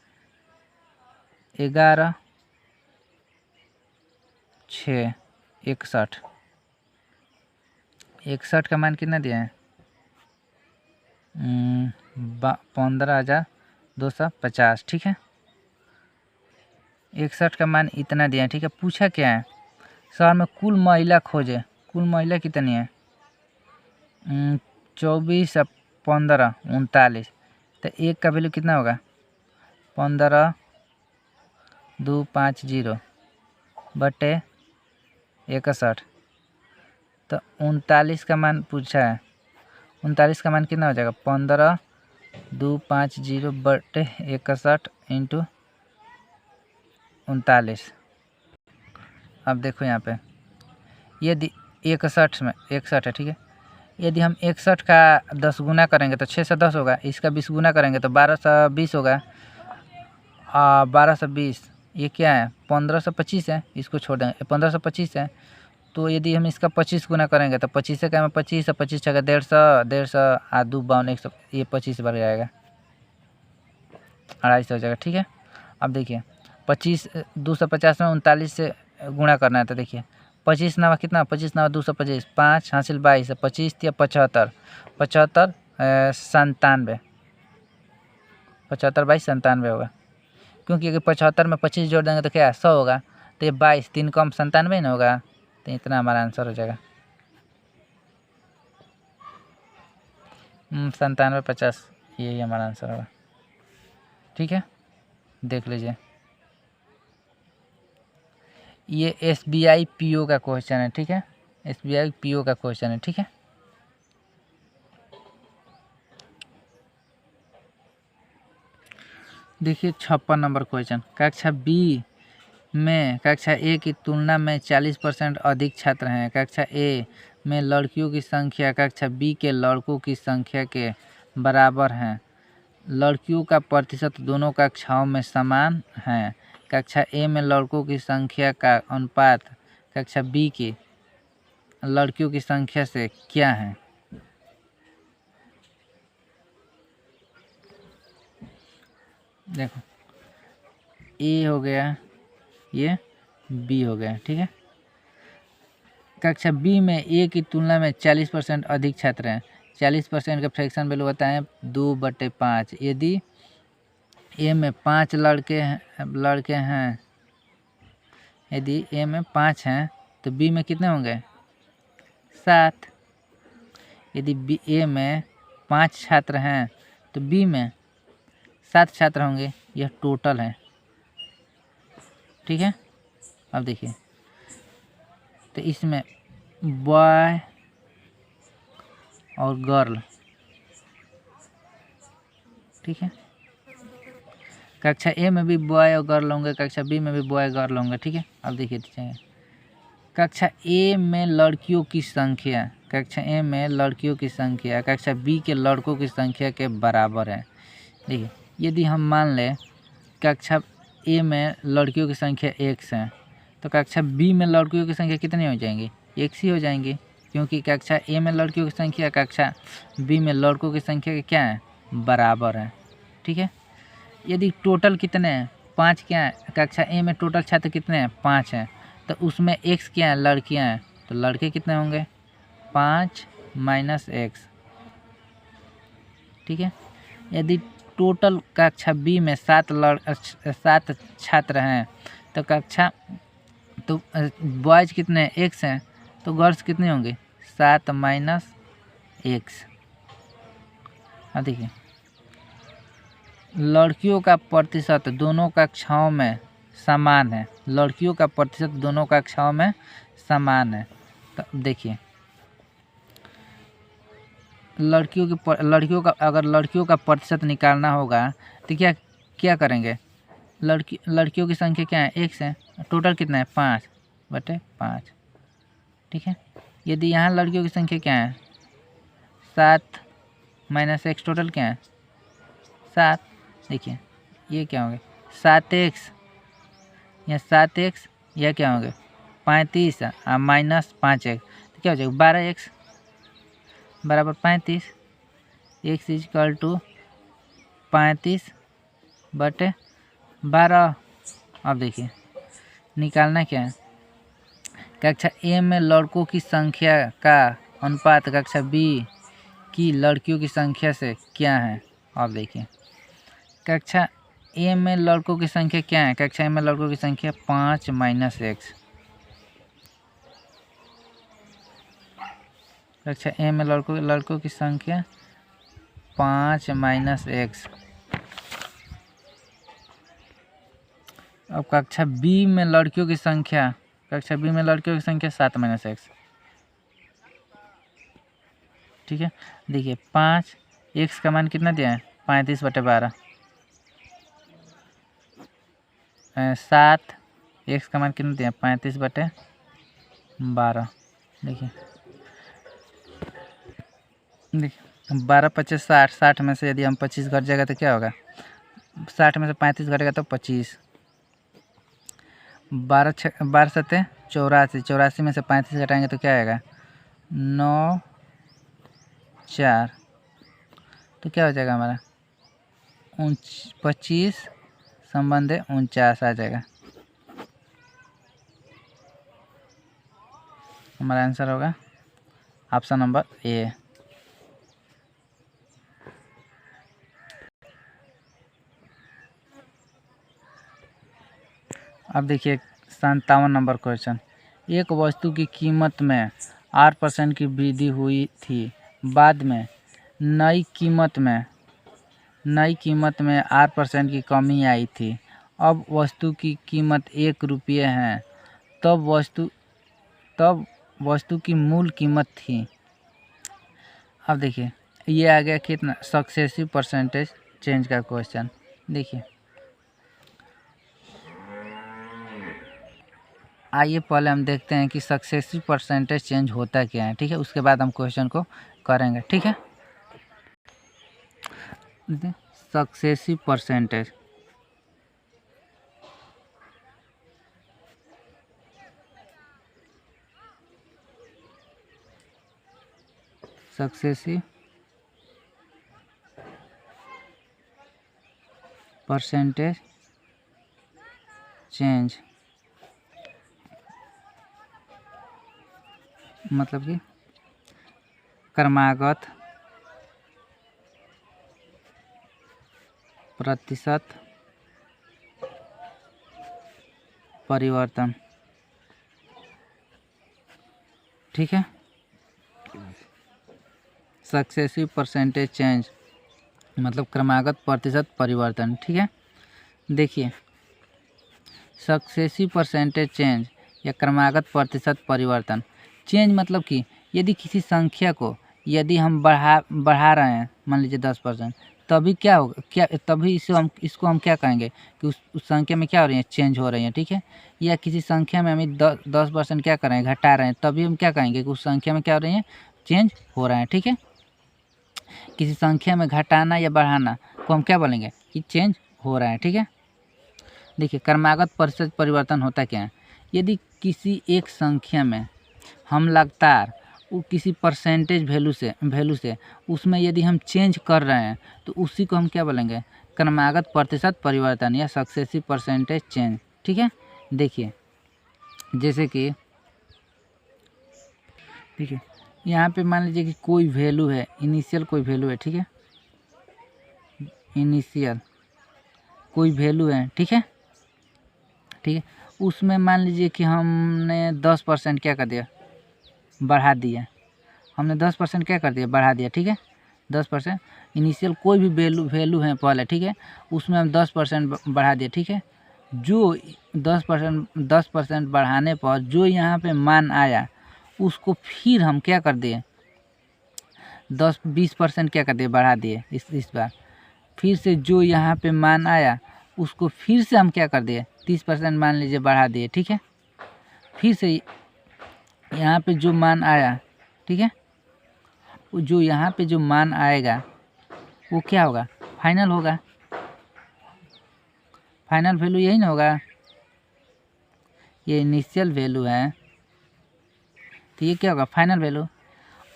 11 6 61 का मान कितना दिया है, 15,250। ठीक है, 61 का मान इतना दिया है, ठीक है। पूछा क्या है, शहर में कुल महिला खोजे, कुल महिला कितनी है, 24 और 15 39। तो एक का वैल्यू कितना होगा, 15,250 बटे 61। तो 39 का मान पूछा है, 39 का मान कितना हो जाएगा, 15,250 बटे 61 इंटू 39। अब देखो यहाँ पे यदि 61 में 61 है, ठीक है। यदि हम 61 का 10 गुना करेंगे तो 6 से 10 होगा, इसका 20 गुना करेंगे तो 1220 होगा। 1220 ये क्या है, 1525 है, इसको छोड़ देंगे, 1525 है। तो यदि हम इसका 25 गुना करेंगे तो 25 से क्या में 25 और 25 छः 150, 150 2 52 100, ये 25 बढ़ जाएगा, 250 हो जाएगा, ठीक है। अब देखिए 25 250 में 39 से गुणा करना है, तो देखिए 25 नवा कितना, 25 नवा 225, 5 हासिल 22, 25 या 75, 75 97, 75 22 97 होगा। क्योंकि अगर 75 में 25 जोड़ देंगे तो क्या 100 होगा, तो ये 22 3 कम 97 ना होगा, तो इतना हमारा आंसर हो जाएगा 97 50, यही हमारा आंसर होगा, ठीक है। देख लीजिए, ये SBI PO का क्वेश्चन है, ठीक है। SBI PO का क्वेश्चन है, ठीक है। देखिए 56 नंबर क्वेश्चन, कक्षा B में कक्षा A की तुलना में 40% अधिक छात्र हैं। कक्षा A में लड़कियों की संख्या कक्षा B के लड़कों की संख्या के बराबर है। लड़कियों का प्रतिशत दोनों कक्षाओं में समान है। कक्षा A में लड़कों की संख्या का अनुपात कक्षा B की लड़कियों की संख्या से क्या है। देखो A हो गया, ये B हो गया, ठीक है। कक्षा B में A की तुलना में 40% अधिक छात्र हैं। 40% का फ्रैक्शन वैल्यू होता है 2/5। यदि A में 5 लड़के हैं, यदि A में 5 हैं तो B में कितने होंगे, 7। यदि A में 5 छात्र हैं तो B में 7 छात्र होंगे, यह टोटल है, ठीक है। अब देखिए, तो इसमें बॉय और गर्ल, ठीक है। कक्षा A में भी बॉय और गर्ल होंगे, कक्षा B में भी बॉय गर्ल होंगे, ठीक है। अब देखिए कक्षा A में लड़कियों की संख्या, कक्षा A में लड़कियों की संख्या कक्षा B के लड़कों की संख्या के बराबर है। देखिए यदि हम मान लें कक्षा A में लड़कियों की संख्या x है, तो कक्षा B में लड़कियों की संख्या कितनी हो जाएंगी, x ही हो जाएंगी, क्योंकि कक्षा A में लड़कियों की संख्या कक्षा B में लड़कों की संख्या के क्या है, बराबर है, ठीक है। यदि टोटल कितने हैं, 5 क्या है, कक्षा A में टोटल छात्र कितने हैं, 5 हैं, तो उसमें x क्या है, लड़कियां हैं, तो लड़के कितने होंगे, 5 - x, ठीक है। यदि टोटल कक्षा B में 7 छात्र हैं तो बॉयज़ कितने x हैं, तो गर्ल्स कितने होंगे, 7 - x। अब देखिए लड़कियों का प्रतिशत दोनों कक्षाओं में समान है, लड़कियों का प्रतिशत दोनों कक्षाओं में समान है। तो देखिए अगर लड़कियों का प्रतिशत निकालना होगा तो क्या करेंगे, लड़कियों की संख्या क्या है, x है, टोटल कितना है, 5/5, ठीक है। यदि यहाँ लड़कियों की संख्या क्या है, 7 - x, टोटल क्या है, 7। देखिए ये क्या होंगे, 7x, या 7x, यह क्या होंगे 35 -5x, तो क्या हो जाएगा 12x बराबर 35, x = 35/12। अब देखिए निकालना क्या है, कक्षा A में लड़कों की संख्या का अनुपात कक्षा B की लड़कियों की संख्या से क्या है। अब देखिए कक्षा ए में लड़कों की संख्या क्या है? कक्षा ए में लड़कों की संख्या 5 माइनस एक्स। कक्षा ए में लड़कों की संख्या 5 माइनस एक्स। अब कक्षा बी में लड़कियों की संख्या 7 माइनस एक्स। ठीक है, देखिए 5 एक्स का मान कितना दिया है? 35/12। 7 एक्स का मान कितना दिया? 35/12। देखिए 12 25 60। 60 में से यदि हम 25 घट जाएगा तो क्या होगा? 60 में से 35 घटेगा तो 25। 12 7 84। 84 में से 35 घटाएंगे तो क्या आएगा? 9 4। तो क्या हो जाएगा हमारा? 25 संबंध 49 आ जाएगा। हमारा आंसर होगा ऑप्शन नंबर ए। अब देखिए 57 नंबर क्वेश्चन। एक वस्तु की कीमत में 8% की वृद्धि हुई थी, बाद में नई कीमत में 8% की कमी आई थी। अब वस्तु की कीमत 1 रुपये है, तब वस्तु की मूल कीमत थी। अब देखिए ये आ गया कितना? सक्सेसिव परसेंटेज चेंज का क्वेश्चन। देखिए आइए पहले हम देखते हैं कि सक्सेसिव परसेंटेज चेंज होता क्या है। ठीक है, उसके बाद हम क्वेश्चन को करेंगे। ठीक है, successive percentage. Successive percentage change मतलब कि क्रमागत प्रतिशत परिवर्तन। ठीक है, सक्सेसिव परसेंटेज चेंज मतलब क्रमागत प्रतिशत परिवर्तन। ठीक है, देखिए सक्सेसिव परसेंटेज चेंज या क्रमागत प्रतिशत परिवर्तन। चेंज मतलब कि यदि किसी संख्या को यदि हम बढ़ा रहे हैं, मान लीजिए 10%, तभी क्या होगा? तभी इसको हम क्या कहेंगे कि उस संख्या में क्या हो रही है? चेंज हो रही है। ठीक है, या किसी संख्या में हम 10% क्या कर रहे हैं? घटा रहे हैं, तभी हम क्या कहेंगे कि उस संख्या में क्या हो रही है? चेंज हो रहा है। ठीक है, किसी संख्या में घटाना या बढ़ाना को हम क्या बोलेंगे? कि चेंज हो रहा है। ठीक है, देखिए क्रमागत प्रतिशत परिवर्तन होता क्या है? यदि किसी एक संख्या में हम लगातार वो किसी परसेंटेज वैल्यू से उसमें यदि हम चेंज कर रहे हैं तो उसी को हम क्या बोलेंगे? क्रमागत प्रतिशत परिवर्तन या सक्सेसिव परसेंटेज चेंज। ठीक है, देखिए जैसे कि देखिए यहाँ पे मान लीजिए कि कोई वैल्यू है, इनिशियल कोई वैल्यू है। ठीक है, इनिशियल कोई वैल्यू है। ठीक है, उसमें मान लीजिए कि हमने 10% क्या कर दिया? बढ़ा दिया। हमने 10% क्या कर दिया? बढ़ा दिया। ठीक है, 10% इनिशियल कोई भी वैल्यू है पहले। ठीक है, उसमें हम 10% बढ़ा दिए। ठीक है, जो 10% बढ़ाने पर जो यहाँ पे मान आया उसको फिर हम क्या कर दिए? 20% क्या कर दिए? बढ़ा दिए। इस बार फिर से जो यहाँ पे मान आया उसको फिर से हम क्या कर दिए? 30% मान लीजिए बढ़ा दिए। ठीक है, फिर से यहाँ पे जो मान आया, ठीक है, जो यहाँ पे जो मान आएगा वो क्या होगा? फाइनल होगा। फाइनल वैल्यू यही ना होगा? ये इनिशियल वैल्यू है तो ये क्या होगा? Final value.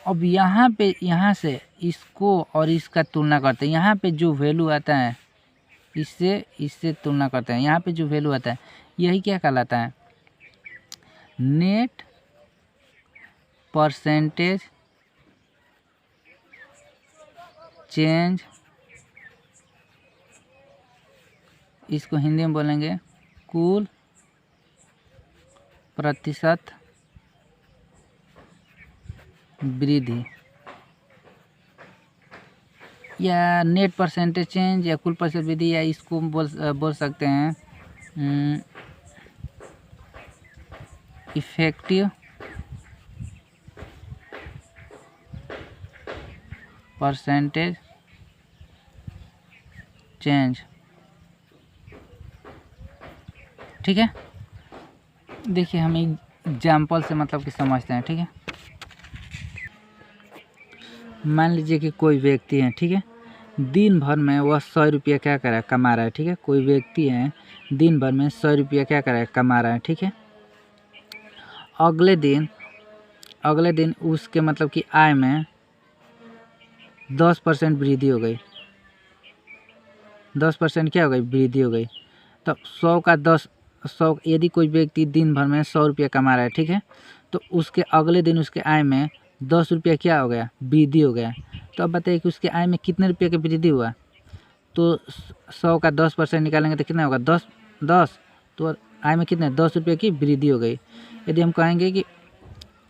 अब यहाँ से इसको और इसका तुलना करते हैं। यहाँ पे जो वैल्यू आता है इससे तुलना करते हैं। यहाँ पे जो वैल्यू आता है यही क्या कहलाता है? नेट परसेंटेज चेंज इसको हिंदी में बोलेंगे कुल प्रतिशत वृद्धि, या नेट परसेंटेज चेंज या कुल प्रतिशत वृद्धि, या इसको बोल सकते हैं इफेक्टिव परसेंटेज चेंज। ठीक है, देखिए हम एग्जाम्पल से मतलब कि समझते हैं। ठीक है, मान लीजिए कि कोई व्यक्ति है, ठीक है, दिन भर में वह 100 रुपया क्या कर रहा है, कमा रहा है। ठीक है, कोई व्यक्ति है दिन भर में 100 रुपया क्या कर रहा है, कमा रहा है। ठीक है, अगले दिन उसके मतलब कि आय में 10% वृद्धि हो गई। 10% क्या हो गई, वृद्धि हो गई। तो 100 यदि कोई व्यक्ति दिन भर में 100 रुपया कमा रहा है, ठीक है, तो उसके अगले दिन उसके आय में 10 रुपया क्या हो गया, वृद्धि हो गया। तो अब बताइए कि उसके आय में कितने रुपये की वृद्धि हुआ। तो 100 का 10% निकालेंगे तो कितना होगा, 10। तो आय में कितने, 10 रुपये की वृद्धि हो गई। यदि हम कहेंगे कि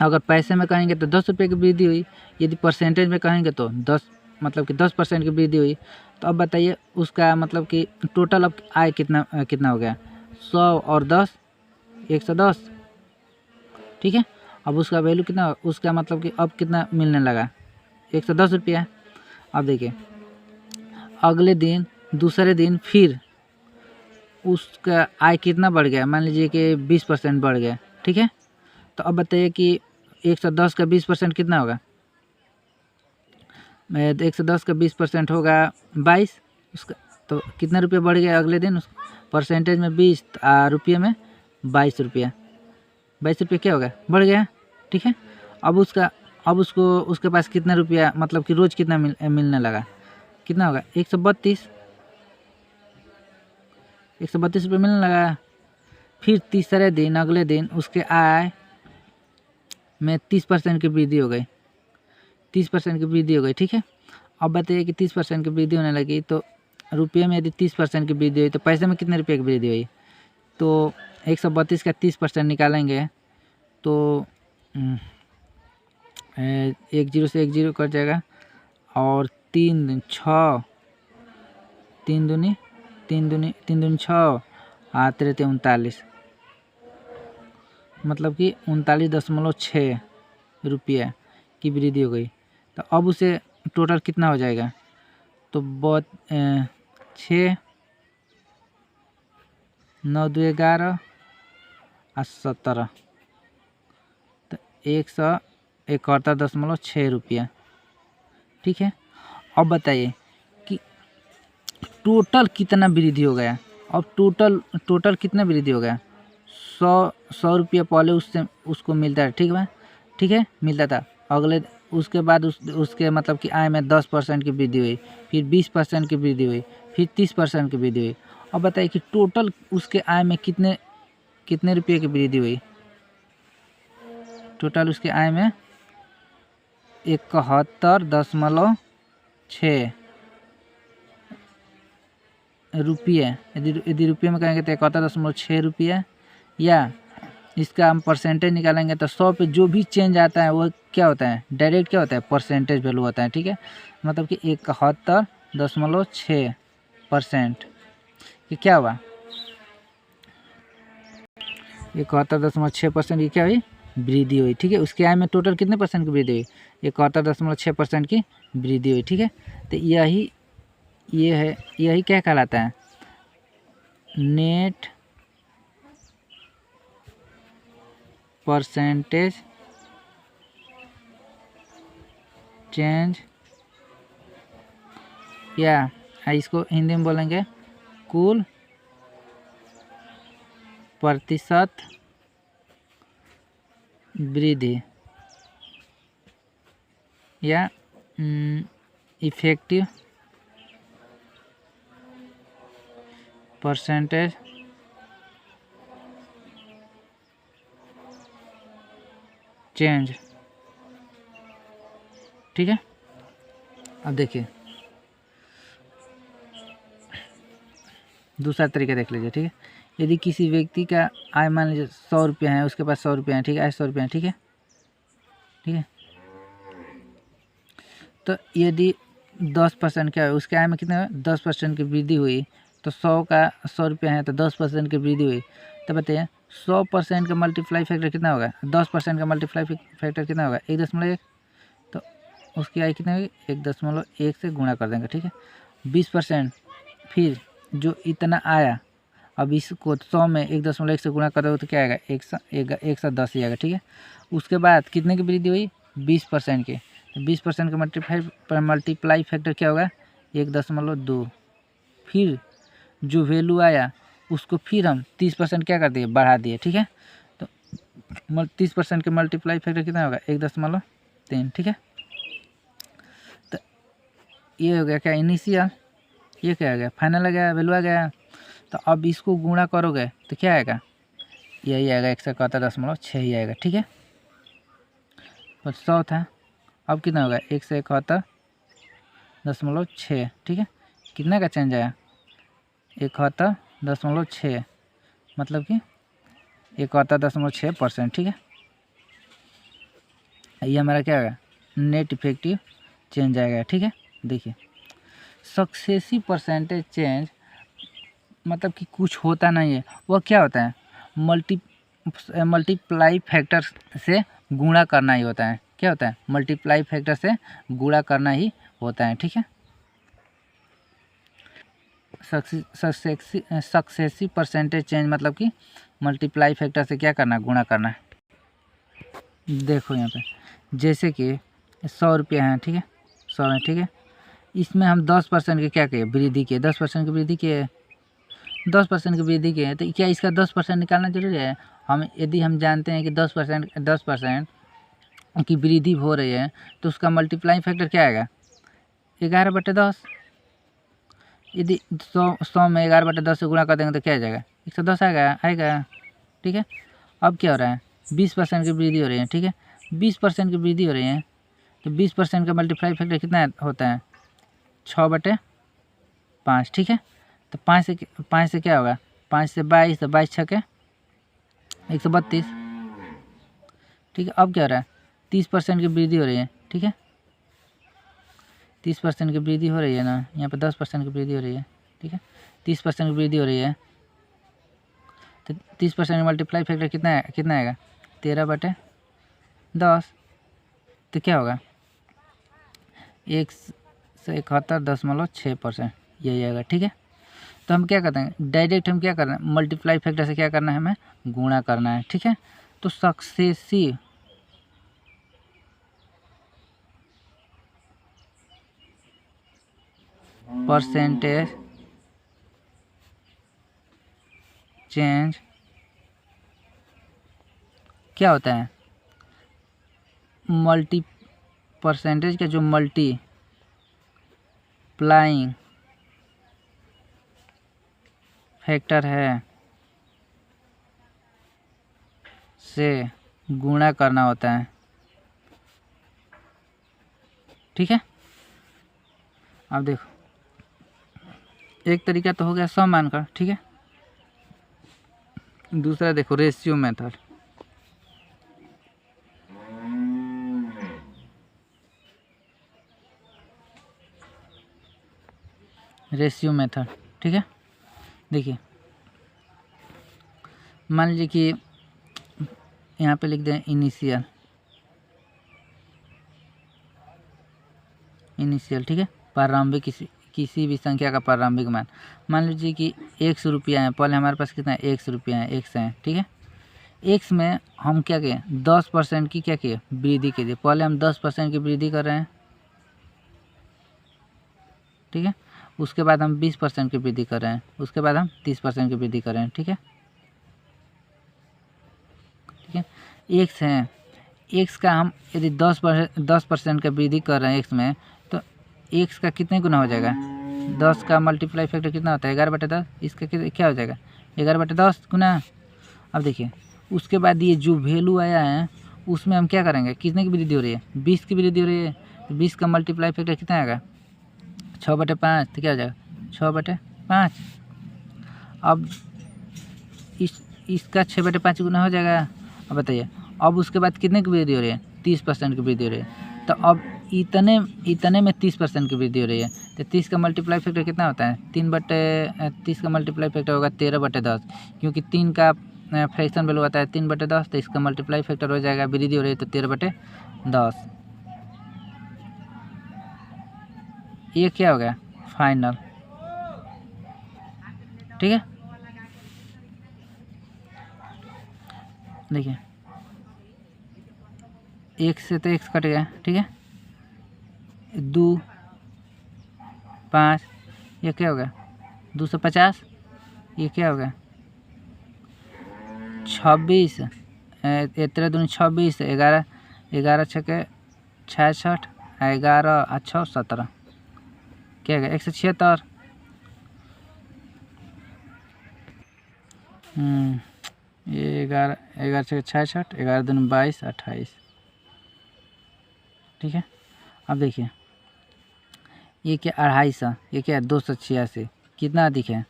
अगर पैसे में कहेंगे तो 10 रुपये की वृद्धि हुई, यदि परसेंटेज में कहेंगे तो 10% की वृद्धि हुई। तो अब बताइए उसका मतलब कि टोटल अब आय कितना हो गया, 100 और 10, 110। ठीक है, अब उसका वैल्यू कितना, उसका मतलब कि अब कितना मिलने लगा, 110 रुपया। अब देखिए अगले दिन दूसरे दिन फिर उसका आय कितना बढ़ गया, मान लीजिए कि 20% बढ़ गया। ठीक है, तो अब बताइए कि 110 का 20% कितना होगा, 110 का 20% होगा 22। उसका तो कितना रुपया बढ़ गया अगले दिन, उस परसेंटेज में 20, रुपये में 22 रुपया। 22 रुपये क्या होगा, बढ़ गया। ठीक है, अब उसको उसके पास कितना रुपया मतलब कि रोज़ कितना मिलने लगा, कितना होगा, 132 रुपये मिलने लगा। फिर तीसरे दिन अगले दिन उसके आय में 30% की वृद्धि हो गई, 30% की वृद्धि हो गई। ठीक है, अब बताइए कि 30% की वृद्धि होने लगी तो रुपये में यदि 30% की वृद्धि हुई तो पैसे में कितने रुपये की वृद्धि हुई। तो 132 का 30% निकालेंगे तो 1 0 से 1 0 कट जाएगा, और 3 6 3 दूनी 6 3 39, मतलब कि 39.6 रुपये की वृद्धि हो गई। तो अब उसे टोटल कितना हो जाएगा, तो 6 9 2 11 और 17, तो 171.6 रुपया। ठीक है, अब बताइए कि टोटल कितना वृद्धि हो गया। अब टोटल कितना वृद्धि हो गया, 100 रुपया पहले उसको मिलता है। ठीक है, मिलता था। उसके बाद उसके मतलब कि आय में 10% की वृद्धि हुई, फिर 20% की वृद्धि हुई, फिर 30% की वृद्धि हुई। अब बताइए कि टोटल उसके आय में कितने रुपये की वृद्धि हुई। टोटल उसके आय में 71.6 रुपये। यदि रुपये में कहेंगे तो 71.6 रुपये, या इसका हम परसेंटेज निकालेंगे तो 100 पे जो भी चेंज आता है वो क्या होता है, डायरेक्ट क्या होता है, परसेंटेज वैल्यू होता है। ठीक है, मतलब कि 71.6%, ये क्या हुआ, 71.6% की क्या हुई, वृद्धि हुई। ठीक है, उसके आय में टोटल कितने परसेंट की वृद्धि हुई, 71.6% की वृद्धि हुई। ठीक है, तो यही क्या कहलाता है, नेट परसेंटेज चेंज, या इसको हिंदी में बोलेंगे कुल प्रतिशत वृद्धि, या इफेक्टिव परसेंटेज चेंज। ठीक है, अब देखिए दूसरा तरीका देख लीजिए, ठीक है। यदि किसी व्यक्ति का आय मान लीजिए 100 रुपया है, उसके पास 100 रुपया है, ठीक है, आय 100 रुपया है, ठीक है, ठीक है। तो यदि 10% क्या है, उसके आय में कितना 10% की वृद्धि हुई, तो 100 का 100 रुपया है तो 10% की वृद्धि हुई, तो बताइए 100% का मल्टीप्लाई फैक्टर कितना होगा, 10% का मल्टीप्लाई फैक्टर कितना होगा 1.1, तो उसकी आय कितनी होगी 1.1 से गुणा कर देंगे, ठीक है। 20%, फिर जो इतना आया, अब इसको 100 में 1.1 से गुणा कर दो तो क्या आएगा 110 ही आएगा, ठीक है। उसके बाद कितने की वृद्धि हुई 20% की, 20% का मल्टीप्लाई फैक्टर क्या होगा 1.2। फिर जो वैल्यू आया उसको फिर हम 30% क्या कर दिए बढ़ा दिए, ठीक है। तो 30% के मल्टीप्लाई फैक्टर कितना होगा 1.3, ठीक है। तो ये हो गया क्या इनिशियल, ये क्या आ गया फाइनल आ गया, वैल्यू आ गया। तो अब इसको गुणा करोगे तो क्या आएगा, यही आएगा 171.6 ही आएगा, ठीक है। तो 100 था, अब कितना होगा 171.6, ठीक है। कितना का चेंज आया 71.6, मतलब कि 71.6%, ठीक है। ये हमारा क्या आएगा नेट इफेक्टिव चेंज आएगा, ठीक है। देखिए सक्सेसिव परसेंटेज चेंज मतलब कि कुछ होता नहीं है, वह क्या होता है मल्टीप्लाई फैक्टर से गुणा करना ही होता है। क्या होता है मल्टीप्लाई फैक्टर से गुणा करना ही होता है, ठीक है। सक्सेसिव परसेंटेज चेंज मतलब कि मल्टीप्लाई फैक्टर से क्या करना गुणा करना है। देखो यहाँ पे जैसे कि 100 रुपया है, ठीक है, 100 है, ठीक है। इसमें हम 10% के क्या किए वृद्धि किए, 10% की वृद्धि किए, 10% की वृद्धि किए, तो क्या इसका 10% निकालना जरूरी है। हम यदि हम जानते हैं कि 10% की वृद्धि हो रही है तो उसका मल्टीप्लाई फैक्टर क्या आएगा 11/10। यदि 100 में 11/10 से गुणा कर देंगे तो क्या आ जाएगा 110 आएगा, ठीक है। अब क्या हो रहा है 20% की वृद्धि हो रही है, ठीक है। 20% की वृद्धि हो रही है तो 20% का मल्टीप्लाई फैक्टर कितना होता है 6/5, ठीक है। तो 5 से क्या होगा 5 से 22, तो 22 छके 132, ठीक है। अब क्या हो रहा है 30% की वृद्धि हो रही है, ठीक है। 30% की वृद्धि हो रही है ना, यहाँ पे 10% की वृद्धि हो रही है, ठीक है। 30% की वृद्धि हो रही है तो 30% मल्टीप्लाई फैक्टर कितना आएगा 13/10, तो क्या होगा 171.6% यही आएगा, ठीक है। तो हम क्या करते हैं डायरेक्ट हम क्या करना है मल्टीप्लाई फैक्टर से क्या करना है हमें गुणा करना है, ठीक है। तो सक्सेसिव परसेंटेज चेंज क्या होता है परसेंटेज का जो मल्टीप्लाइंग फैक्टर है से गुणा करना होता है, ठीक है। अब देखो एक तरीका तो हो गया 100 मानकर, ठीक है। दूसरा देखो रेशियो मेथड, ठीक है। देखिए मान लीजिए कि यहाँ पे लिख दें इनिशियल, ठीक है। प्रारंभिक किसी भी संख्या का प्रारंभिक मान लीजिए कि 100 रुपया है, पहले हमारे पास कितना है 100 रुपया है, 100 है, ठीक है। एक्स में हम क्या किए 10% की क्या किए वृद्धि कीजिए, पहले हम 10% की वृद्धि कर रहे हैं, ठीक है। उसके बाद हम 20% की वृद्धि कर रहे हैं, उसके बाद हम 30% की वृद्धि कर रहे हैं, ठीक है, ठीक है। एक्स है, एक्स का हम यदि 10% का वृद्धि कर रहे हैं एक्स में, तो एक्स का कितने गुना हो जाएगा 10 का मल्टीप्लाई फैक्टर कितना होता है 11/10, इसका क्या हो जाएगा 11/10 गुना। अब देखिए उसके बाद ये जो वैल्यू आया है उसमें हम क्या करेंगे कितने की वृद्धि हो रही है 20 की वृद्धि हो रही है, तो 20 का मल्टीप्लाई फैक्टर कितना आएगा 6/5, तो क्या हो जाएगा 6/5। अब इसका 6/5 गुना हो जाएगा। अब बताइए, अब उसके बाद कितने की वृद्धि हो रही है? 30% की वृद्धि हो रही है। तो अब इतने में 30% की वृद्धि हो रही है, तो 30 का मल्टीप्लाई फैक्टर कितना होता है? 3/30 का मल्टीप्लाई फैक्टर होगा 13/10, क्योंकि 3 का फ्रैक्शन वैल्यू आता है 3/10, तो इसका मल्टीप्लाई फैक्टर हो जाएगा, वृद्धि हो रही है तो 13/10। ये क्या हो गया? फाइनल। ठीक है, देखिए एक से तो एक्स कट गया। ठीक है, 2 5, ये क्या हो गया? 250। ये क्या हो गया? 26, 13×2 26, 11 11 छके 66, 11 और 6 17, क्या हो गया? 176। ये 11 छके 66, 11×2 22, 28। ठीक है, अब देखिए ये क्या 250, ये क्या है? 286, कितना अधिक है?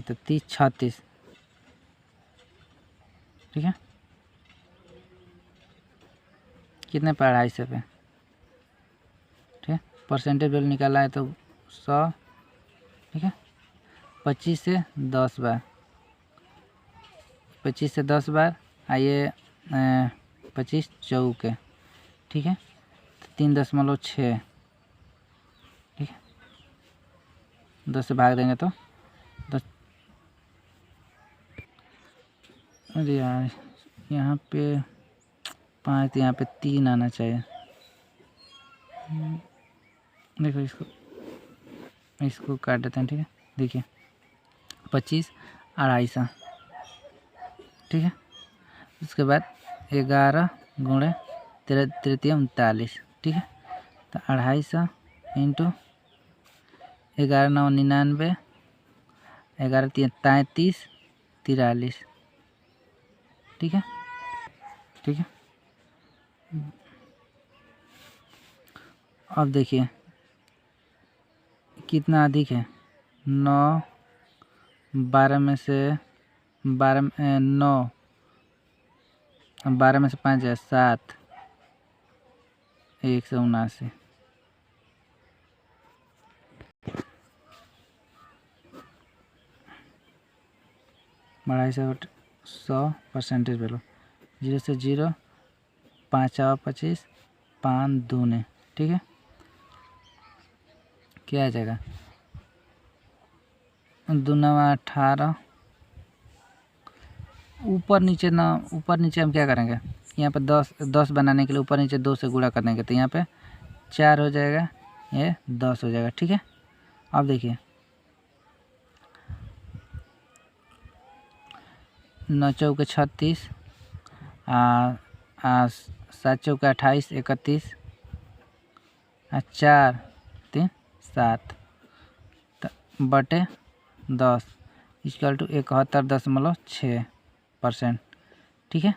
तो 30 36। ठीक है, कितने पे? 250 पे। ठीक है, परसेंटेज वैल्यू निकाला है तो 100। ठीक है, 25 से 10 बार, 25 से 10 बार आइए, 25 चौके। ठीक है, 3.6। ठीक है, 10 से भाग देंगे तो 10। अरे यार, यहाँ पे 5, यहाँ पे 3 आना चाहिए। देखो इसको काट देते हैं। ठीक है, देखिए 25 250। ठीक है, उसके बाद 11 गुणे 3 ठीक है, तो 250 इंटू 11 9 99, 11 3 33 43। ठीक है, ठीक है, अब देखिए कितना अधिक है? 9 12 में से 12 9 12 में से 5 है 7, 179। बढ़ाई से 100 परसेंटेज वैल्यू 0 से 0, 5 और 25, 5 दूने। ठीक है, क्या आ जाएगा? 2 9 18। ऊपर नीचे ना, ऊपर नीचे हम क्या करेंगे? यहाँ पे 10 बनाने के लिए ऊपर नीचे 2 से गुणा कर देंगे, तो यहाँ पे 4 हो जाएगा, ये 10 हो जाएगा। ठीक है, अब देखिए 9 चौके 36, 7 चौके 28 31, 4 3 7 बटे 10 इक्वल टू 71.6%। ठीक है,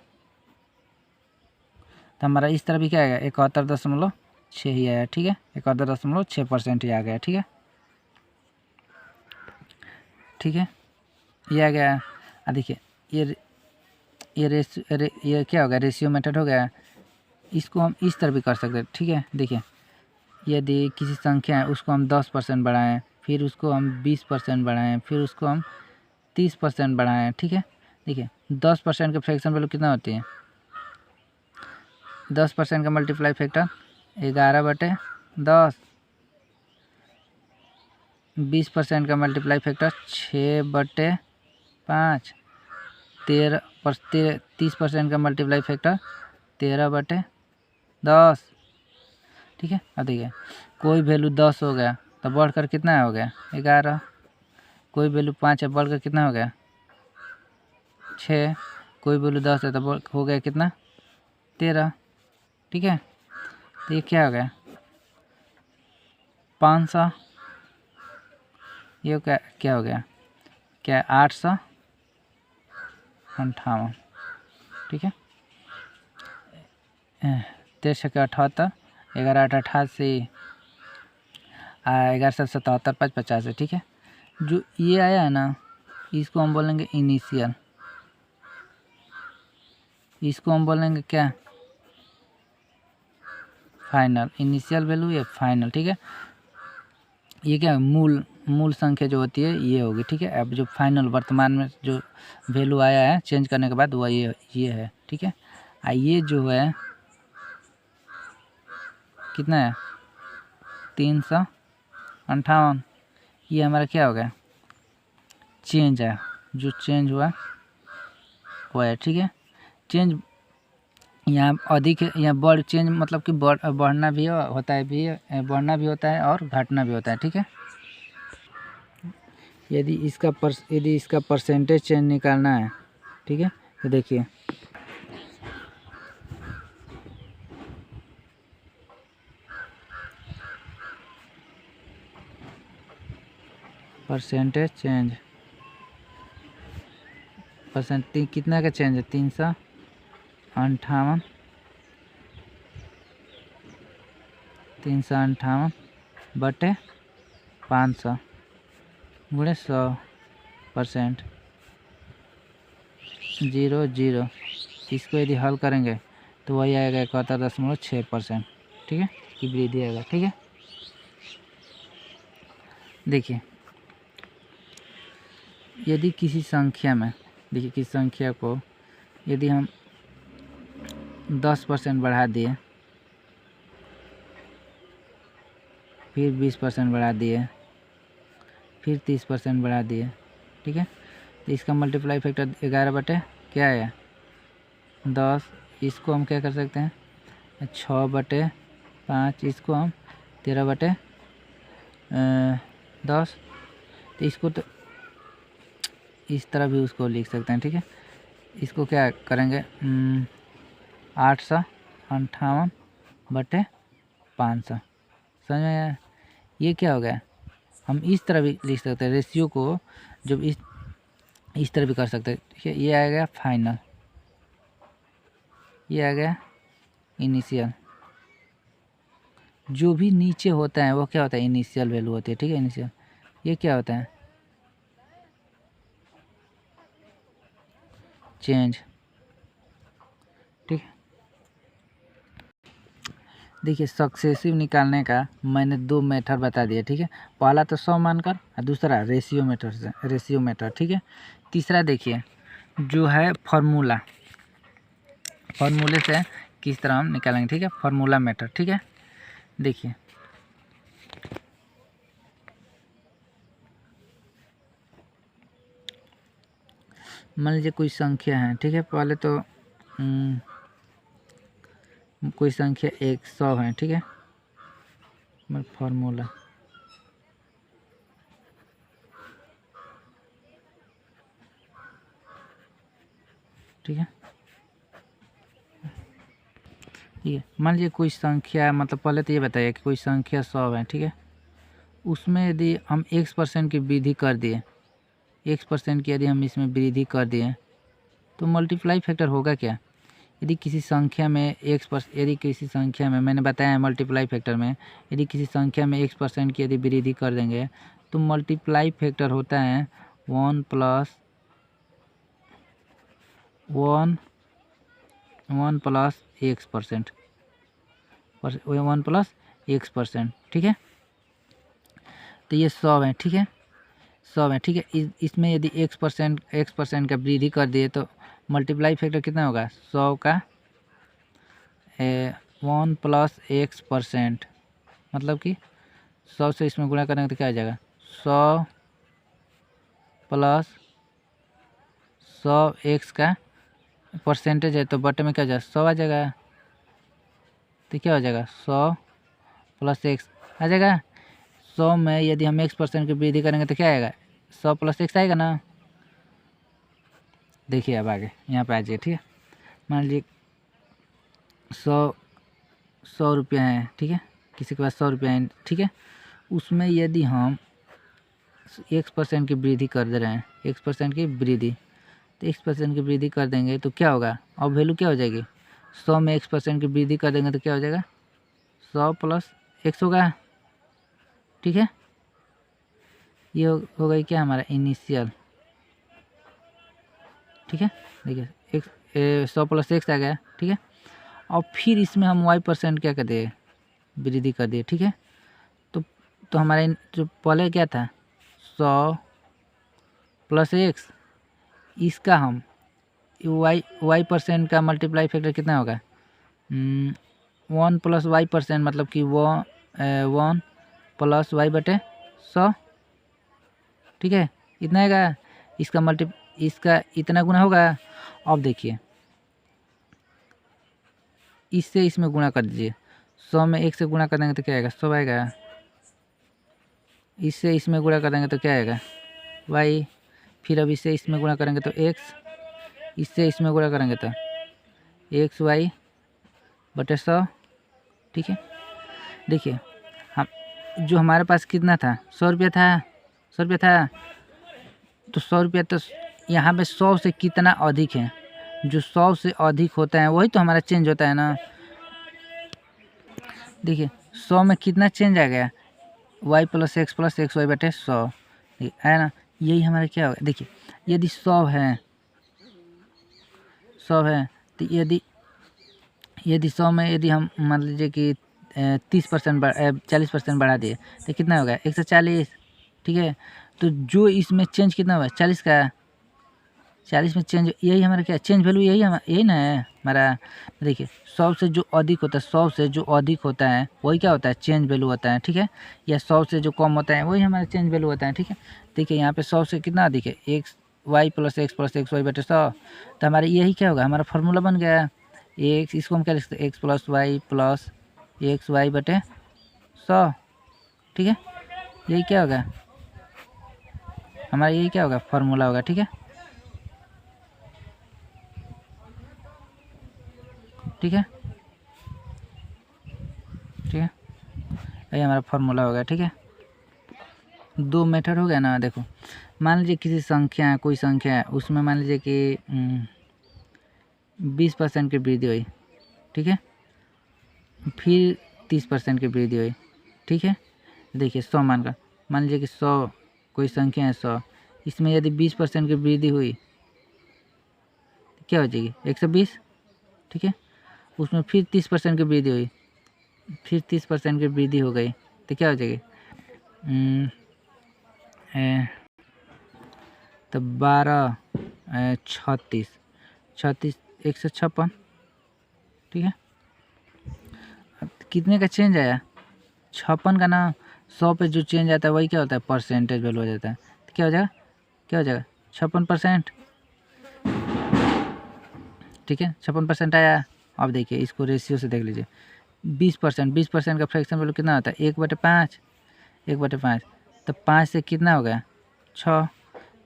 तो हमारा इस तरह भी क्या आएगा? 71.6 ही आया। ठीक है, 71.6% ही आ गया। ठीक है, ठीक है, ये आ गया। देखिए ये क्या हो गया? रेशियो मेथड हो गया। इसको हम इस तरह भी कर सकते हैं। ठीक है, देखिए यदि किसी संख्या है उसको हम 10% बढ़ाएं, फिर उसको हम 20% बढ़ाएं, फिर उसको हम 30% बढ़ाएं। ठीक है, देखिए 10% का फ्रैक्शन वैल्यू कितना होती है? 10% का मल्टीप्लाई फैक्टर 11/10, 20% का मल्टीप्लाई फैक्टर 6/5, 30% का मल्टीप्लाई फैक्टर 13/10। ठीक है, अब देखिए कोई वैल्यू 10 हो गया तो बढ़कर कितना हो गया? 11। कोई वैल्यू 5 है, बढ़कर कितना हो गया? 6। कोई वैल्यू 10 है तो हो गया कितना? 13। ठीक है, तो ये क्या हो गया? 500। ये क्या हो गया? क्या? 858। ठीक है, 13 के 78, 11 8 88, 11 7 77, 5 50 है। ठीक है, जो ये आया है ना, इसको हम बोलेंगे इनिशियल, इसको हम बोलेंगे क्या, फाइनल। इनिशियल वैल्यू या फाइनल, ठीक है। ये क्या मूल संख्या जो होती है ये होगी, ठीक है। अब जो फाइनल वर्तमान में जो वैल्यू आया है चेंज करने के बाद वह ये है, ठीक है। ये जो है कितना है 358, ये हमारा क्या हो गया, चेंज है, जो चेंज हुआ वो है, ठीक है। चेंज यहाँ अधिक है, यहाँ चेंज मतलब कि बढ़ना भी होता है, बढ़ना भी होता है और घटना भी होता है, ठीक है। यदि इसका परसेंटेज चेंज निकालना है, ठीक है, तो देखिए परसेंटेज चेंज, कितना का चेंज है 358, 358 बटे 500 गुणे 100%, 0 इसको यदि हल करेंगे तो वही आएगा 71.6%, ठीक है, की वृद्धि आएगा, ठीक है। देखिए यदि किसी संख्या में, देखिए किसी संख्या को यदि हम 10% बढ़ा दिए, फिर 20% बढ़ा दिए, फिर 30% बढ़ा दिए, ठीक है, तो इसका मल्टीप्लाई फैक्टर 11 बटे क्या है 10। इसको हम क्या कर सकते हैं 6 बटे 5, इसको हम 13 बटे 10, तो इसको तो इस तरह भी उसको लिख सकते हैं, ठीक है। इसको क्या करेंगे 858 बटे 500, समझ में आया। ये क्या हो गया, हम इस तरह भी लिख सकते हैं रेशियो को, जब इस तरह भी कर सकते हैं, ठीक है। ये आ गया फाइनल, ये आ गया इनिशियल, जो भी नीचे होता है वो क्या होता है इनिशियल वैल्यू होती है, ठीक है। इनिशियल ये क्या होता है चेंज, ठीक है। देखिए सक्सेसिव निकालने का मैंने 2 मेथड बता दिया, ठीक है। पहला तो 100 मानकर और दूसरा रेशियो मेथड, ठीक है। तीसरा देखिए जो है फार्मूले से किस तरह हम निकालेंगे, ठीक है, फार्मूला मेथड, ठीक है। देखिए मान लीजिए कोई संख्या है, ठीक है। पहले तो कोई संख्या 100 है, ठीक है। फार्मूला ठीक है, मान लीजिए कोई संख्या, मतलब पहले तो ये बताइए कि कोई संख्या 100 है, ठीक है। उसमें यदि हम x% की वृद्धि कर दिए, x% की यदि हम इसमें वृद्धि कर दिए तो मल्टीप्लाई फैक्टर होगा क्या। यदि किसी संख्या में यदि किसी संख्या में मैंने बताया मल्टीप्लाई फैक्टर में, यदि किसी संख्या में x% की यदि वृद्धि कर देंगे तो मल्टीप्लाई फैक्टर होता है 1 प्लस x%, 1 प्लस x%, ठीक है। तो ये 100 है, ठीक है, 100 है, ठीक है। इसमें यदि x% का वृद्धि कर दिए तो मल्टीप्लाई फैक्टर कितना होगा 100 का 1 प्लस x%, मतलब कि 100 से इसमें गुणा करेंगे तो क्या आ जाएगा 100 प्लस 100 x का परसेंटेज है तो बटे में क्या हो जाएगा 100 आ जाएगा, तो क्या हो जाएगा 100 प्लस x आ जाएगा। 100 में यदि हम x% की वृद्धि करेंगे तो क्या आएगा 100 प्लस x आएगा ना। देखिए अब आगे यहाँ पे आ जाइए, ठीक है। मान लीजिए 100 रुपया है, ठीक है, किसी के पास 100 रुपया है, ठीक है। उसमें यदि हम x% की वृद्धि कर दे रहे हैं, x% की वृद्धि, तो x% की वृद्धि कर देंगे तो क्या होगा, अब वैल्यू क्या हो जाएगी 100 में x% की वृद्धि कर देंगे तो क्या हो जाएगा 100 प्लस x होगा, ठीक है। ये हो गई क्या हमारा इनिशियल, ठीक है। देखिए एक्स 100 प्लस एक्स आ गया, ठीक है। और फिर इसमें हम वाई परसेंट क्या कर दिए, वृद्धि कर दिए, ठीक है। तो हमारा जो पहले क्या था 100 प्लस एक्स, इसका हम वाई परसेंट का मल्टीप्लाई फैक्टर कितना होगा 1 प्लस वाई परसेंट, मतलब कि वो 1 प्लस वाई बटे 100, ठीक है। इतना आएगा, इसका इतना गुना होगा। अब देखिए इससे इसमें गुणा कर दीजिए, 100 में 1 से गुणा कर देंगे तो क्या आएगा 100 आएगा, इससे इसमें गुणा कर देंगे तो क्या आएगा वाई, फिर अब इससे इसमें गुणा करेंगे तो एक्स, इससे इसमें गुणा करेंगे तो एक्स वाई बटे 100, ठीक है। देखिए हम जो हमारे पास कितना था 100 रुपया था, 100 रुपया था, तो 100 रुपया तो यहाँ पे 100 से कितना अधिक है, जो 100 से अधिक होता है वही तो हमारा चेंज होता है ना। देखिए 100 में कितना चेंज आ गया वाई प्लस एक्स वाई बटे 100 है ना, यही हमारा क्या होगा। देखिए यदि 100 है तो यदि 100 में यदि हम मान लीजिए कि 30% 40% बढ़ा दिए तो कितना होगा 140, ठीक है। तो जो इसमें चेंज कितना हुआ 40 का, 40 में चेंज, यही हमारा क्या चेंज वैल्यू, यही ना है हमारा। देखिए 100 से जो अधिक होता है, 100 से जो अधिक होता है वही क्या होता है चेंज वैल्यू होता है, ठीक है। या 100 से जो कम होता है वही हमारा चेंज वैल्यू होता है, ठीक है। देखिए यहाँ पे 100 से कितना अधिक है x y plus x y बटे 100, तो हमारे यही क्या होगा हमारा फार्मूला बन गया एक्स, इसको हम क्या लिख सकते हैं एक्स प्लस एक्स वाई बटे 100, ठीक है। यही क्या होगा हमारा, यही क्या होगा फार्मूला होगा, ठीक है, ठीक है, ठीक है। यही हमारा फार्मूला होगा, ठीक है। दो मेथड हो गया ना। देखो मान लीजिए किसी संख्या है, कोई संख्या है, उसमें मान लीजिए कि 20% की वृद्धि हुई, ठीक है, फिर 30% की वृद्धि हुई, ठीक है। देखिए 100 मान लीजिए कि 100 कोई संख्या है 100, इसमें यदि 20% की वृद्धि हुई तो क्या हो जाएगी 120, ठीक है। उसमें फिर 30% की वृद्धि हुई, फिर 30% की वृद्धि हो गई तो क्या हो जाएगी तो 12 36 156, ठीक है। अब कितने का चेंज आया 56 का ना। 100 पे जो चेंज आता है वही क्या होता है परसेंटेज वैल्यू हो जाता है, तो क्या हो जाएगा 56%, ठीक है। 56% आया। अब देखिए इसको रेशियो से देख लीजिए 20% का फ्रैक्शन वैल्यू कितना होता है 1/5, 1/5, तो 5 से कितना हो गया 6,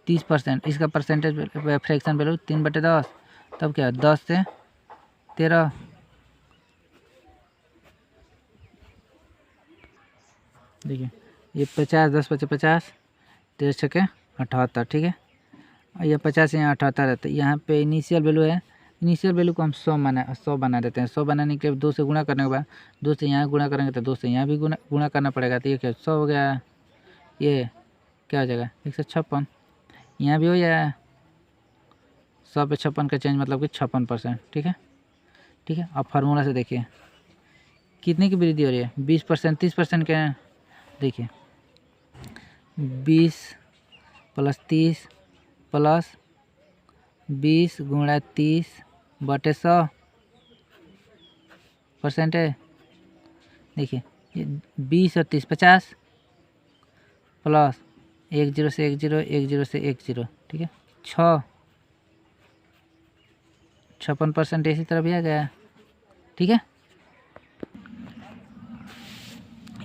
30%, इसका परसेंटेज फ्रैक्शन वैल्यू 3/10, तब क्या 10 से 13, देखिए ये 50, 10 × 50, 13 छके 78, ठीक है। और ये 50 यहाँ 78 रहता है, यहाँ पे इनिशियल वैल्यू है, इनिशियल वैल्यू को हम 100 बना देते हैं। 100 बनाने के 2 से गुणा करने के बाद 2 से यहाँ गुणा करेंगे तो 2 से यहाँ भी गुणा करना पड़ेगा, तो ये क्या 100 हो गया, ये क्या हो जाएगा 156, यहाँ भी हो जाएगा 100 पे 56 का चेंज मतलब कि 56%, ठीक है, ठीक है। अब फार्मूला से देखिए कितने की वृद्धि हो रही है 20%, 30% के हैं। देखिए 20 + 30 + 20 × 30 बटे 100 परसेंटेज। देखिए ये 20 और 30 50 प्लस 1 0 से 1 0 1 0 से 1 0, ठीक है 56% इसी तरह भी आ गया, ठीक है।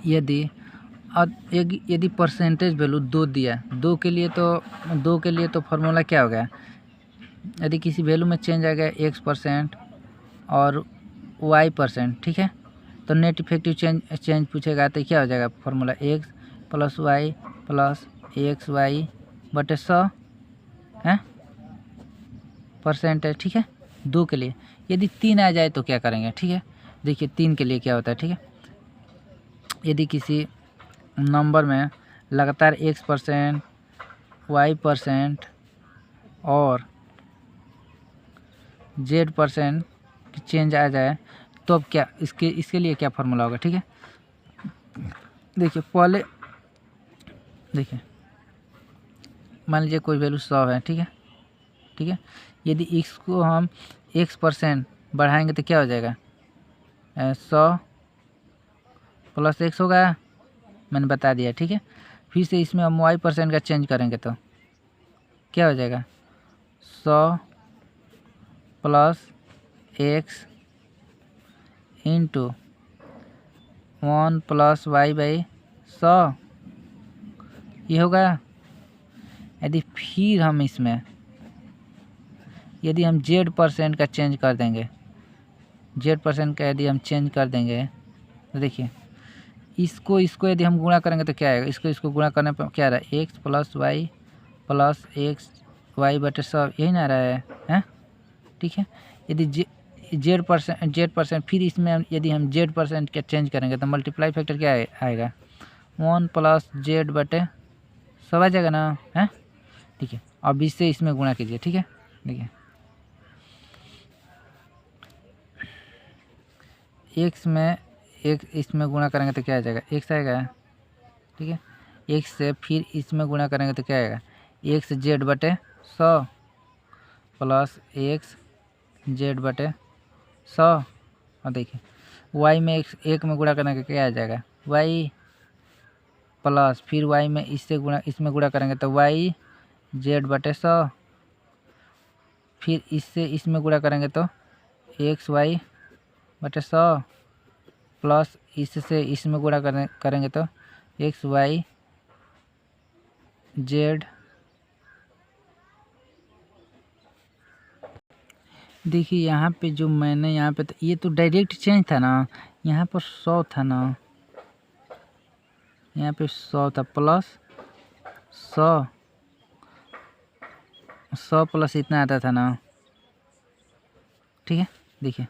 यदि परसेंटेज वैल्यू 2 दिया, 2 के लिए तो फार्मूला क्या हो गया, यदि किसी वैल्यू में चेंज आ गया x% और y%, ठीक है, तो नेट इफेक्टिव चेंज पूछेगा तो क्या हो जाएगा फार्मूला x + y + xy बटे 100 है परसेंटेज, ठीक है 2 के लिए। यदि 3 आ जाए तो क्या करेंगे, ठीक है। देखिए 3 के लिए क्या होता है, ठीक है, यदि किसी नंबर में लगातार x% y% और z% की चेंज आ जाए तो अब क्या इसके लिए क्या फार्मूला होगा, ठीक है। देखिए पहले देखिए मान लीजिए कोई वैल्यू 100 है, ठीक है, ठीक है। यदि x को हम x% बढ़ाएंगे तो क्या हो जाएगा, 100 + x होगा, मैंने बता दिया, ठीक है। फिर से इसमें हम y% का चेंज करेंगे तो क्या हो जाएगा, 100 + x इंटू 1 + y/100 ये होगा। यदि फिर हम इसमें यदि हम z% का चेंज कर देंगे, z% का यदि हम चेंज कर देंगे तो देखिए इसको यदि हम गुणा करेंगे तो क्या आएगा, इसको गुणा करने पर क्या आ रहा है, x + y + x y/100 यही ना आ रहा है, ठीक है। यदि z% फिर इसमें यदि हम z% का चेंज करेंगे तो मल्टीप्लाई फैक्टर क्या आएगा, 1 + z/100 आ जाएगा ना, है, ठीक है। अब इससे इसमें गुणा कीजिए, ठीक है। देखिए x में एक इसमें गुणा करेंगे तो क्या आ जाएगा, x आएगा, ठीक है। x से फिर इसमें गुणा करेंगे तो क्या आएगा, x z/100 + x z/100। और देखिए y में एक में गुणा करने का क्या आ जाएगा, y प्लस फिर y में इसमें गुणा करेंगे तो y z/100, फिर इससे इसमें गुणा करेंगे तो x y/100 प्लस इससे इसमें गुणा करेंगे तो x y z। देखिए यहाँ पे जो मैंने यहाँ पे ये तो डायरेक्ट चेंज था ना, यहाँ पर 100 था ना, यहाँ पे 100 था प्लस 100 प्लस इतना आता था ना, ठीक है। देखिए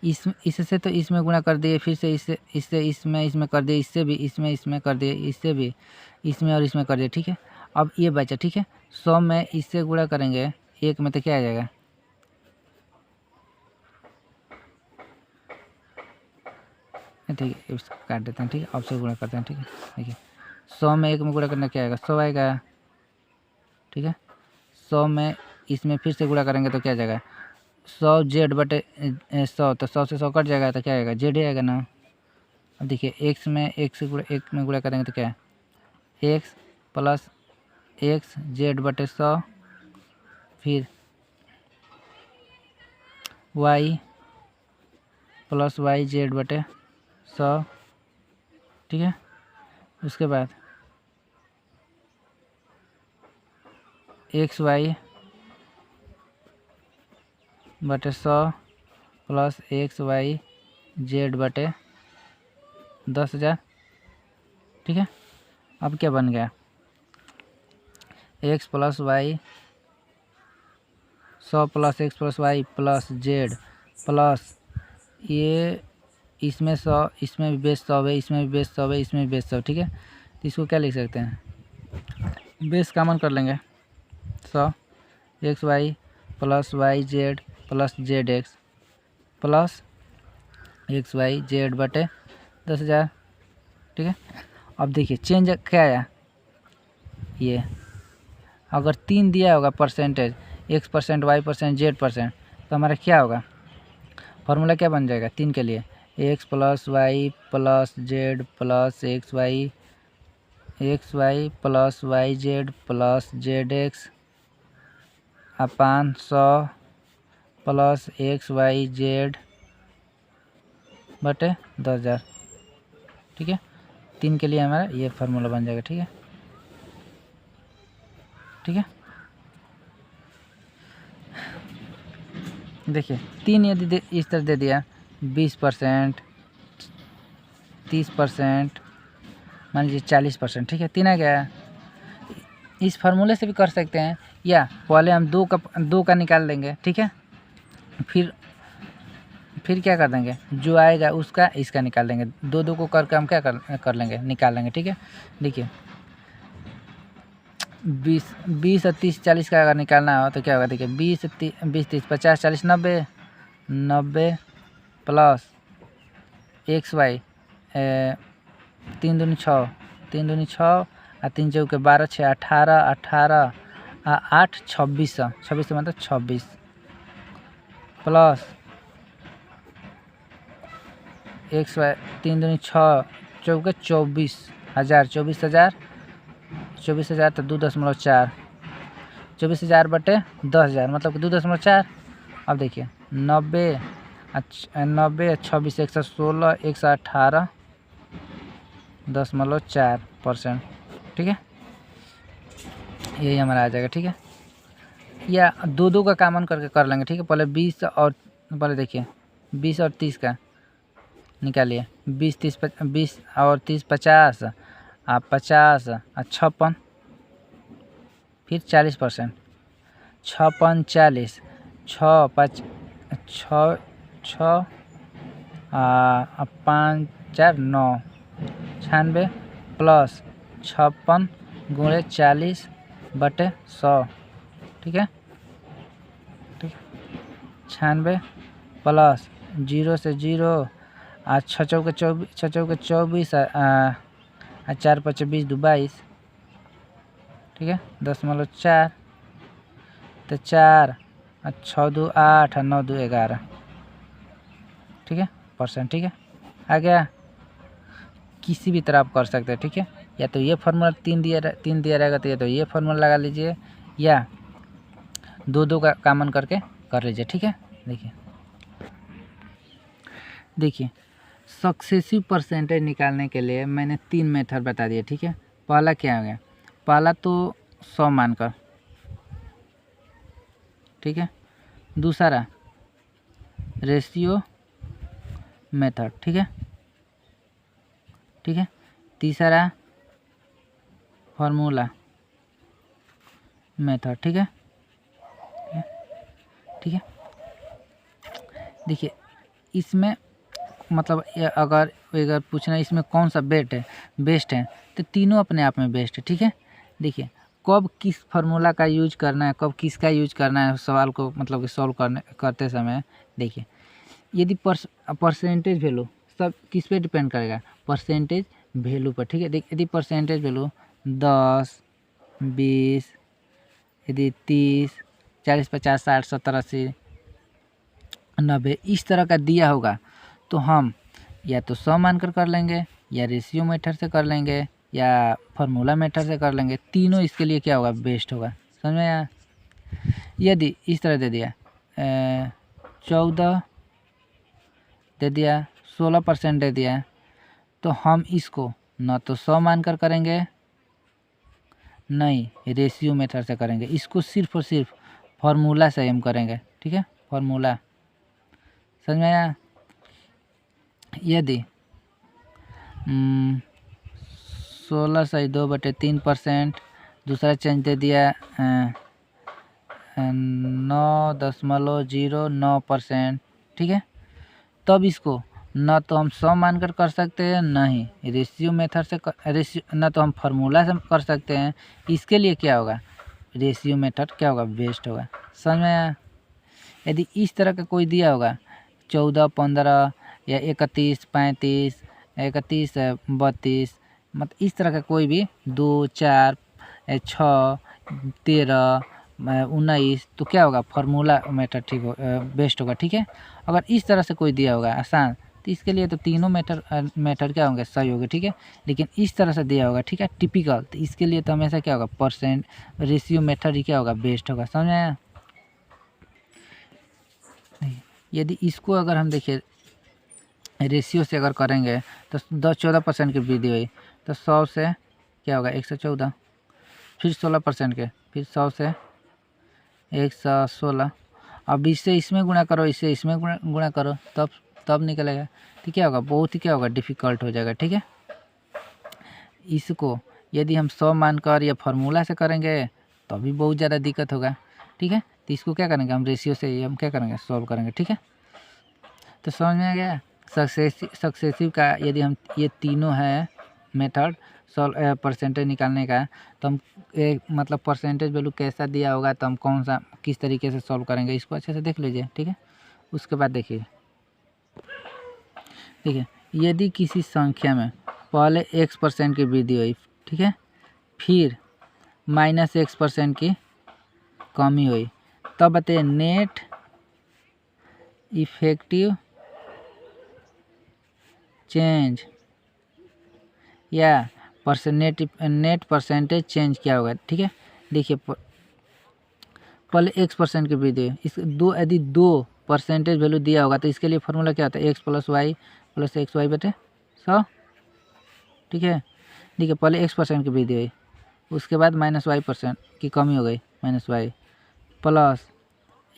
इससे तो इसमें गुणा कर दिए, फिर से इससे इसमें कर दिए, इससे भी इसमें कर दिए, इससे भी इसमें और इसमें कर दिए, ठीक है। अब ये बचा, ठीक है। 100 में इससे गुणा करेंगे 1 में तो क्या आ जाएगा, ठीक है, इसको काट देते हैं, ठीक है, अब से गुणा करते हैं, ठीक है। देखिए 100 में 1 में गुणा करना क्या आएगा, 100 आएगा, ठीक है। 100 में इसमें फिर से गुणा करेंगे तो क्या आ जाएगा, 100 z/100 तो 100 से 100 कट जाएगा तो क्या आएगा, z ही आएगा ना। अब देखिए x में 1 में गुणा करेंगे तो क्या है, x + x z/100 फिर y + y z/100, ठीक है। उसके बाद x y/100 plus x y z/10,000, ठीक है। अब क्या बन गया, x + y 100 + x + y + z plus ये इसमें 100, इसमें भी बेस 100 है, इसमें भी बेस 100 है, इसमें भी बेस 100, ठीक है। तो इसको क्या लिख सकते हैं, बेस कॉमन कर लेंगे, 100 x y + y z + z x plus x y z/10,000, ठीक है। अब देखिए चेंज क्या आया, ये अगर 3 दिया होगा परसेंटेज, x%, y%, z%, तो हमारा क्या होगा, फार्मूला क्या बन जाएगा 3 के लिए, x + y + z + x y + y z + z x अपान 100 प्लस x y z/10,000, ठीक है। 3 के लिए हमारा ये फार्मूला बन जाएगा, ठीक है, ठीक है। देखिए 3 यदि इस तरह दे दिया, 20%, 30%, मान लीजिए 40%, ठीक है, 3 आ गया। इस फार्मूले से भी कर सकते हैं, या पहले हम 2 का निकाल लेंगे, ठीक है। फिर क्या कर देंगे, जो आएगा उसका इसका निकाल देंगे, 2 को करके हम क्या कर लेंगे, निकाल लेंगे, ठीक है। देखिए 20 20 और 30 40 का अगर निकालना हो तो क्या होगा, देखिए 20 30 50 40 90 90 प्लस XY 3 दूनी 6 3 दूनी 6 और 3 चौके 12 6 18 18 8 26 26 मतलब 26 प्लस XY 3 दूनी 6 चौके 24,000 24,000 तो 2.4 24,000 बटे 10,000 मतलब कि 2.4। अब देखिए 90 90 26 116 118.4%। ठीक है, यही हमारा आ जाएगा। ठीक है, या दो का कॉमन करके कर लेंगे। ठीक है, पहले 20 और पहले देखिए 20 और 30 का निकालिए। 20 30 20 और 30 50 और 50 और 56 फिर 40%। 56 40 6 5 6 6 5 4 9 96 प्लस 56 गुणे 40 बटे 100। ठीक है, ठीक 96 प्लस 0 से 0 और 6 चौके 24 और 4 5 20 22। ठीक है, 10.4 तो 4 और 6 2 8 और 9 2 11। ठीक है, %। ठीक है, आ गया। किसी भी तरह आप कर सकते हैं। ठीक है, या तो ये फार्मूला 3 दिया रहेगा तो या तो ये फार्मूला लगा लीजिए या दो का कॉमन करके कर लीजिए। ठीक है, देखिए सक्सेसिव परसेंटेज निकालने के लिए मैंने 3 मेथड बता दिए। ठीक है, पहला क्या हो गया, पहला तो 100 मानकर। ठीक है, दूसरा रेशियो मेथड। ठीक है, तीसरा फार्मूला मेथड। ठीक है, देखिए इसमें मतलब अगर पूछना इसमें कौन सा बेस्ट है तो तीनों अपने आप में बेस्ट है। ठीक है, देखिए कब किस फार्मूला का यूज करना है, कब किसका यूज करना है सवाल को मतलब कि सॉल्व करते समय। देखिए यदि परसेंटेज वैल्यू सब किस पे डिपेंड करेगा, परसेंटेज वैल्यू पर। ठीक है, देखिए यदि परसेंटेज वैल्यू 10 20 यदि 30 40 50 60 70 80 90 इस तरह का दिया होगा तो हम या तो 100 मानकर कर लेंगे या रेशियो मेथड से कर लेंगे या फार्मूला मेथड से कर लेंगे। तीनों इसके लिए क्या होगा, बेस्ट होगा। समझ में आया। यदि इस तरह दे दिया 14 दे दिया 16% दे दिया तो हम इसको न तो 100 मानकर करेंगे नहीं रेशियो मेथड से करेंगे, इसको सिर्फ और सिर्फ फार्मूला से हम करेंगे। ठीक है, फार्मूला। समझ में आया। यदि 16 सही 2/3%, दूसरा चेंज दे दिया 9.09%। ठीक है, तब इसको न तो हम 100 मानकर कर सकते हैं नहीं रेशियो मेथड से न तो हम फार्मूला से कर सकते हैं। इसके लिए क्या होगा, रेशियो मेथड क्या होगा, बेस्ट होगा। समझ में आया। यदि इस तरह का कोई दिया होगा 14 15 या 31 35 31 32 मतलब इस तरह का कोई भी 2 4 6 13 19 तो क्या होगा, फार्मूला मेथड ठीक हो बेस्ट होगा। ठीक है, अगर इस तरह से कोई दिया होगा आसान तो इसके लिए तो तीनों मेथड क्या होंगे, सही होंगे। ठीक है, लेकिन इस तरह से दिया होगा ठीक है टिपिकल, तो इसके लिए तो हमेशा क्या होगा, परसेंट रेशियो मेथड ही क्या होगा, बेस्ट होगा। समझ आया। यदि इसको अगर हम देखिए रेशियो से अगर करेंगे तो 14% की वृद्धि हुई तो 100 से क्या होगा 114, फिर 16% के फिर 100 से 116। अब इससे इसमें गुणा करो, इससे इसमें गुणा करो तब निकलेगा। तो क्या होगा, बहुत ही क्या होगा, डिफ़िकल्ट हो जाएगा। ठीक है, इसको यदि हम 100 मानकर या फार्मूला से करेंगे तो भी बहुत ज़्यादा दिक्कत होगा। ठीक है, तो इसको क्या करेंगे हम रेशियो से हम क्या करेंगे, सॉल्व करेंगे। ठीक है, तो समझ में आ गया। सक्सेसिव का यदि हम ये तीनों है मेथड परसेंटेज निकालने का है, तो हम मतलब परसेंटेज वैल्यू कैसा दिया होगा तो हम कौन सा किस तरीके से सॉल्व करेंगे, इसको अच्छे से देख लीजिए। ठीक है, उसके बाद देखिए यदि किसी संख्या में पहले x% की वृद्धि हुई, ठीक है, फिर -x% की कमी हुई, तब बताइए नेट इफेक्टिव चेंज या नेट परसेंटेज चेंज क्या होगा। ठीक है, देखिए पहले x% की वृद्धि, इस यदि 2 परसेंटेज वैल्यू दिया होगा तो इसके लिए फॉर्मूला क्या होता है, x + y + xy/100। ठीक है, देखिए पहले x% की वृद्धि हुई, उसके बाद -y% की कमी हो गई, -y प्लस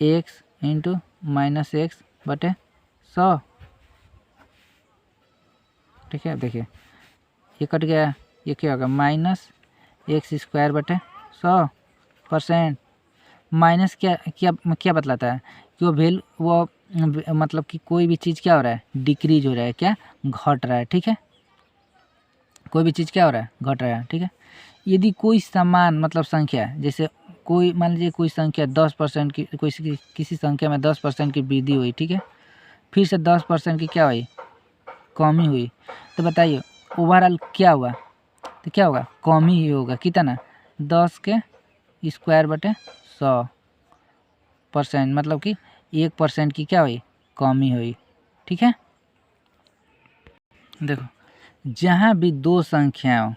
x × -x/100। ठीक है, देखिए ये कट गया, ये क्या होगा -x²/100%। माइनस क्या क्या क्या बतलाता है कि वो मतलब कि कोई भी चीज़ क्या हो रहा है, डिक्रीज हो रहा है, क्या घट रहा है। ठीक है, कोई भी चीज़ क्या हो रहा है, घट रहा है। ठीक है, यदि कोई समान मतलब संख्या, जैसे कोई मान लीजिए कोई संख्या 10% की, किसी संख्या में 10% की वृद्धि हुई, ठीक है, फिर से 10% की क्या हुई, कमी हुई, तो बताइए ओवरऑल क्या हुआ, तो क्या होगा, कमी ही होगा। कितना, 10^100%, मतलब कि 1% की क्या हुई, कमी हुई। ठीक है, देखो जहाँ भी दो संख्याओं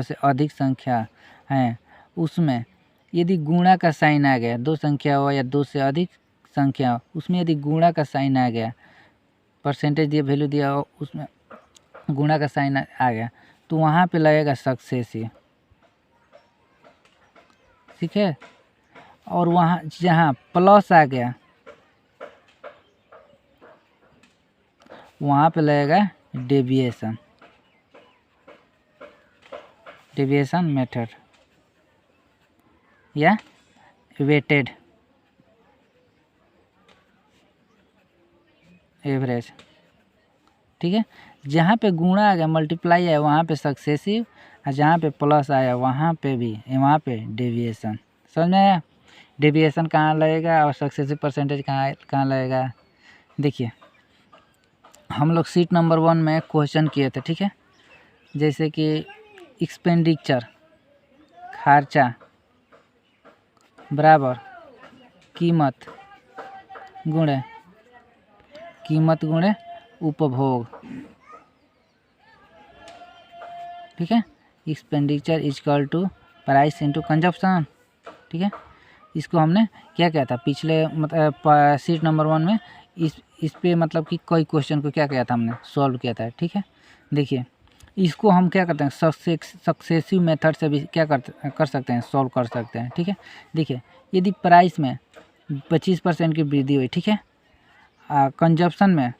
से अधिक संख्या हैं, उसमें यदि गुणा का साइन आ गया, दो संख्या हो या 2 से अधिक संख्या हो, उसमें यदि गुणा का साइन आ गया, परसेंटेज दिया, वैल्यू दिया हो, उसमें गुणा का साइन आ गया, तो वहाँ पे लगेगा सक्सेसिव। ठीक है, और वहाँ जहाँ प्लस आ गया वहाँ पे लगेगा डेविएशन मेथड या वेटेड एवरेज। ठीक है, जहाँ पे गुणा आ गया, मल्टीप्लाई आया, वहाँ पे सक्सेसिव, और जहाँ पे प्लस आया वहाँ पे डेविएशन। समझ में आया, डेविएशन कहाँ लगेगा और सक्सेसिव परसेंटेज कहाँ लगेगा। देखिए हम लोग सीट नंबर 1 में क्वेश्चन किए थे। ठीक है, जैसे कि एक्सपेंडिचर, खर्चा बराबर कीमत गुणे उपभोग। ठीक है, expenditure equal to price into consumption. ठीक है, इसको हमने क्या किया था पिछले मतलब सीट नंबर 1 में, इस पे मतलब कि कई क्वेश्चन को क्या किया था, हमने सॉल्व किया था। ठीक है, देखिए इसको हम क्या करते हैं, सक्सेसिव मेथड से भी क्या कर सकते हैं, सॉल्व कर सकते हैं। ठीक है, देखिए यदि प्राइस में 25% की वृद्धि हुई, ठीक है, कंजप्शन में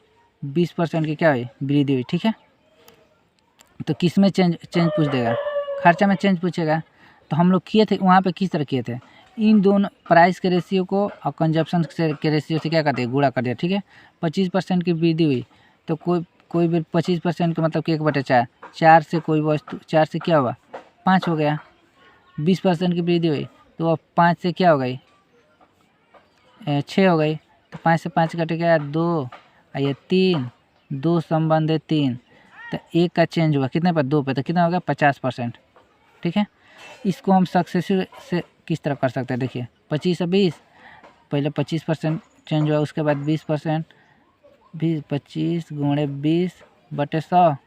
20% की क्या हुई, वृद्धि हुई। ठीक है, तो किस में चेंज पूछ देगा, खर्चा में चेंज पूछेगा। तो हम लोग किए थे वहाँ पे किस तरह किए थे, इन दोनों प्राइस के रेशियो को और कंजप्शन के रेशियो से क्या कर दिया, गुणा कर दिया। ठीक है, 25% की वृद्धि हुई तो कोई भी 25% का मतलब कि 1/4, 4 से कोई वस्तु, 4 से क्या हुआ, 5 हो गया। 20% की वृद्धि हुई तो अब 5 से क्या हो गई, 6 हो गई। तो 5 से 5 कट गया 2, और ये 3, 2 संबंधित 3, तो 1 का चेंज हुआ कितने पर, 2 पे, तो कितना होगा 50%। ठीक है, इसको हम सक्सेसिव से किस तरह कर सकते हैं, देखिए 25 से 20, पहले 25% चेंज हुआ, उसके बाद 20%, 25 × 20/100।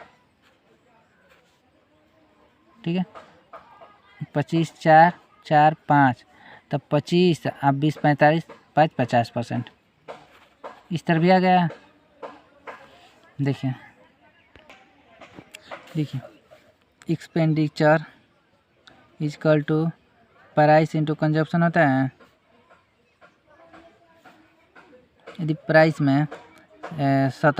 ठीक है, 25 4 4 5, तब 25 अब 20 45 5 50%, इस तरह भी आ गया। देखिए expenditure equal to price into consumption होता है। यदि प्राइस में 17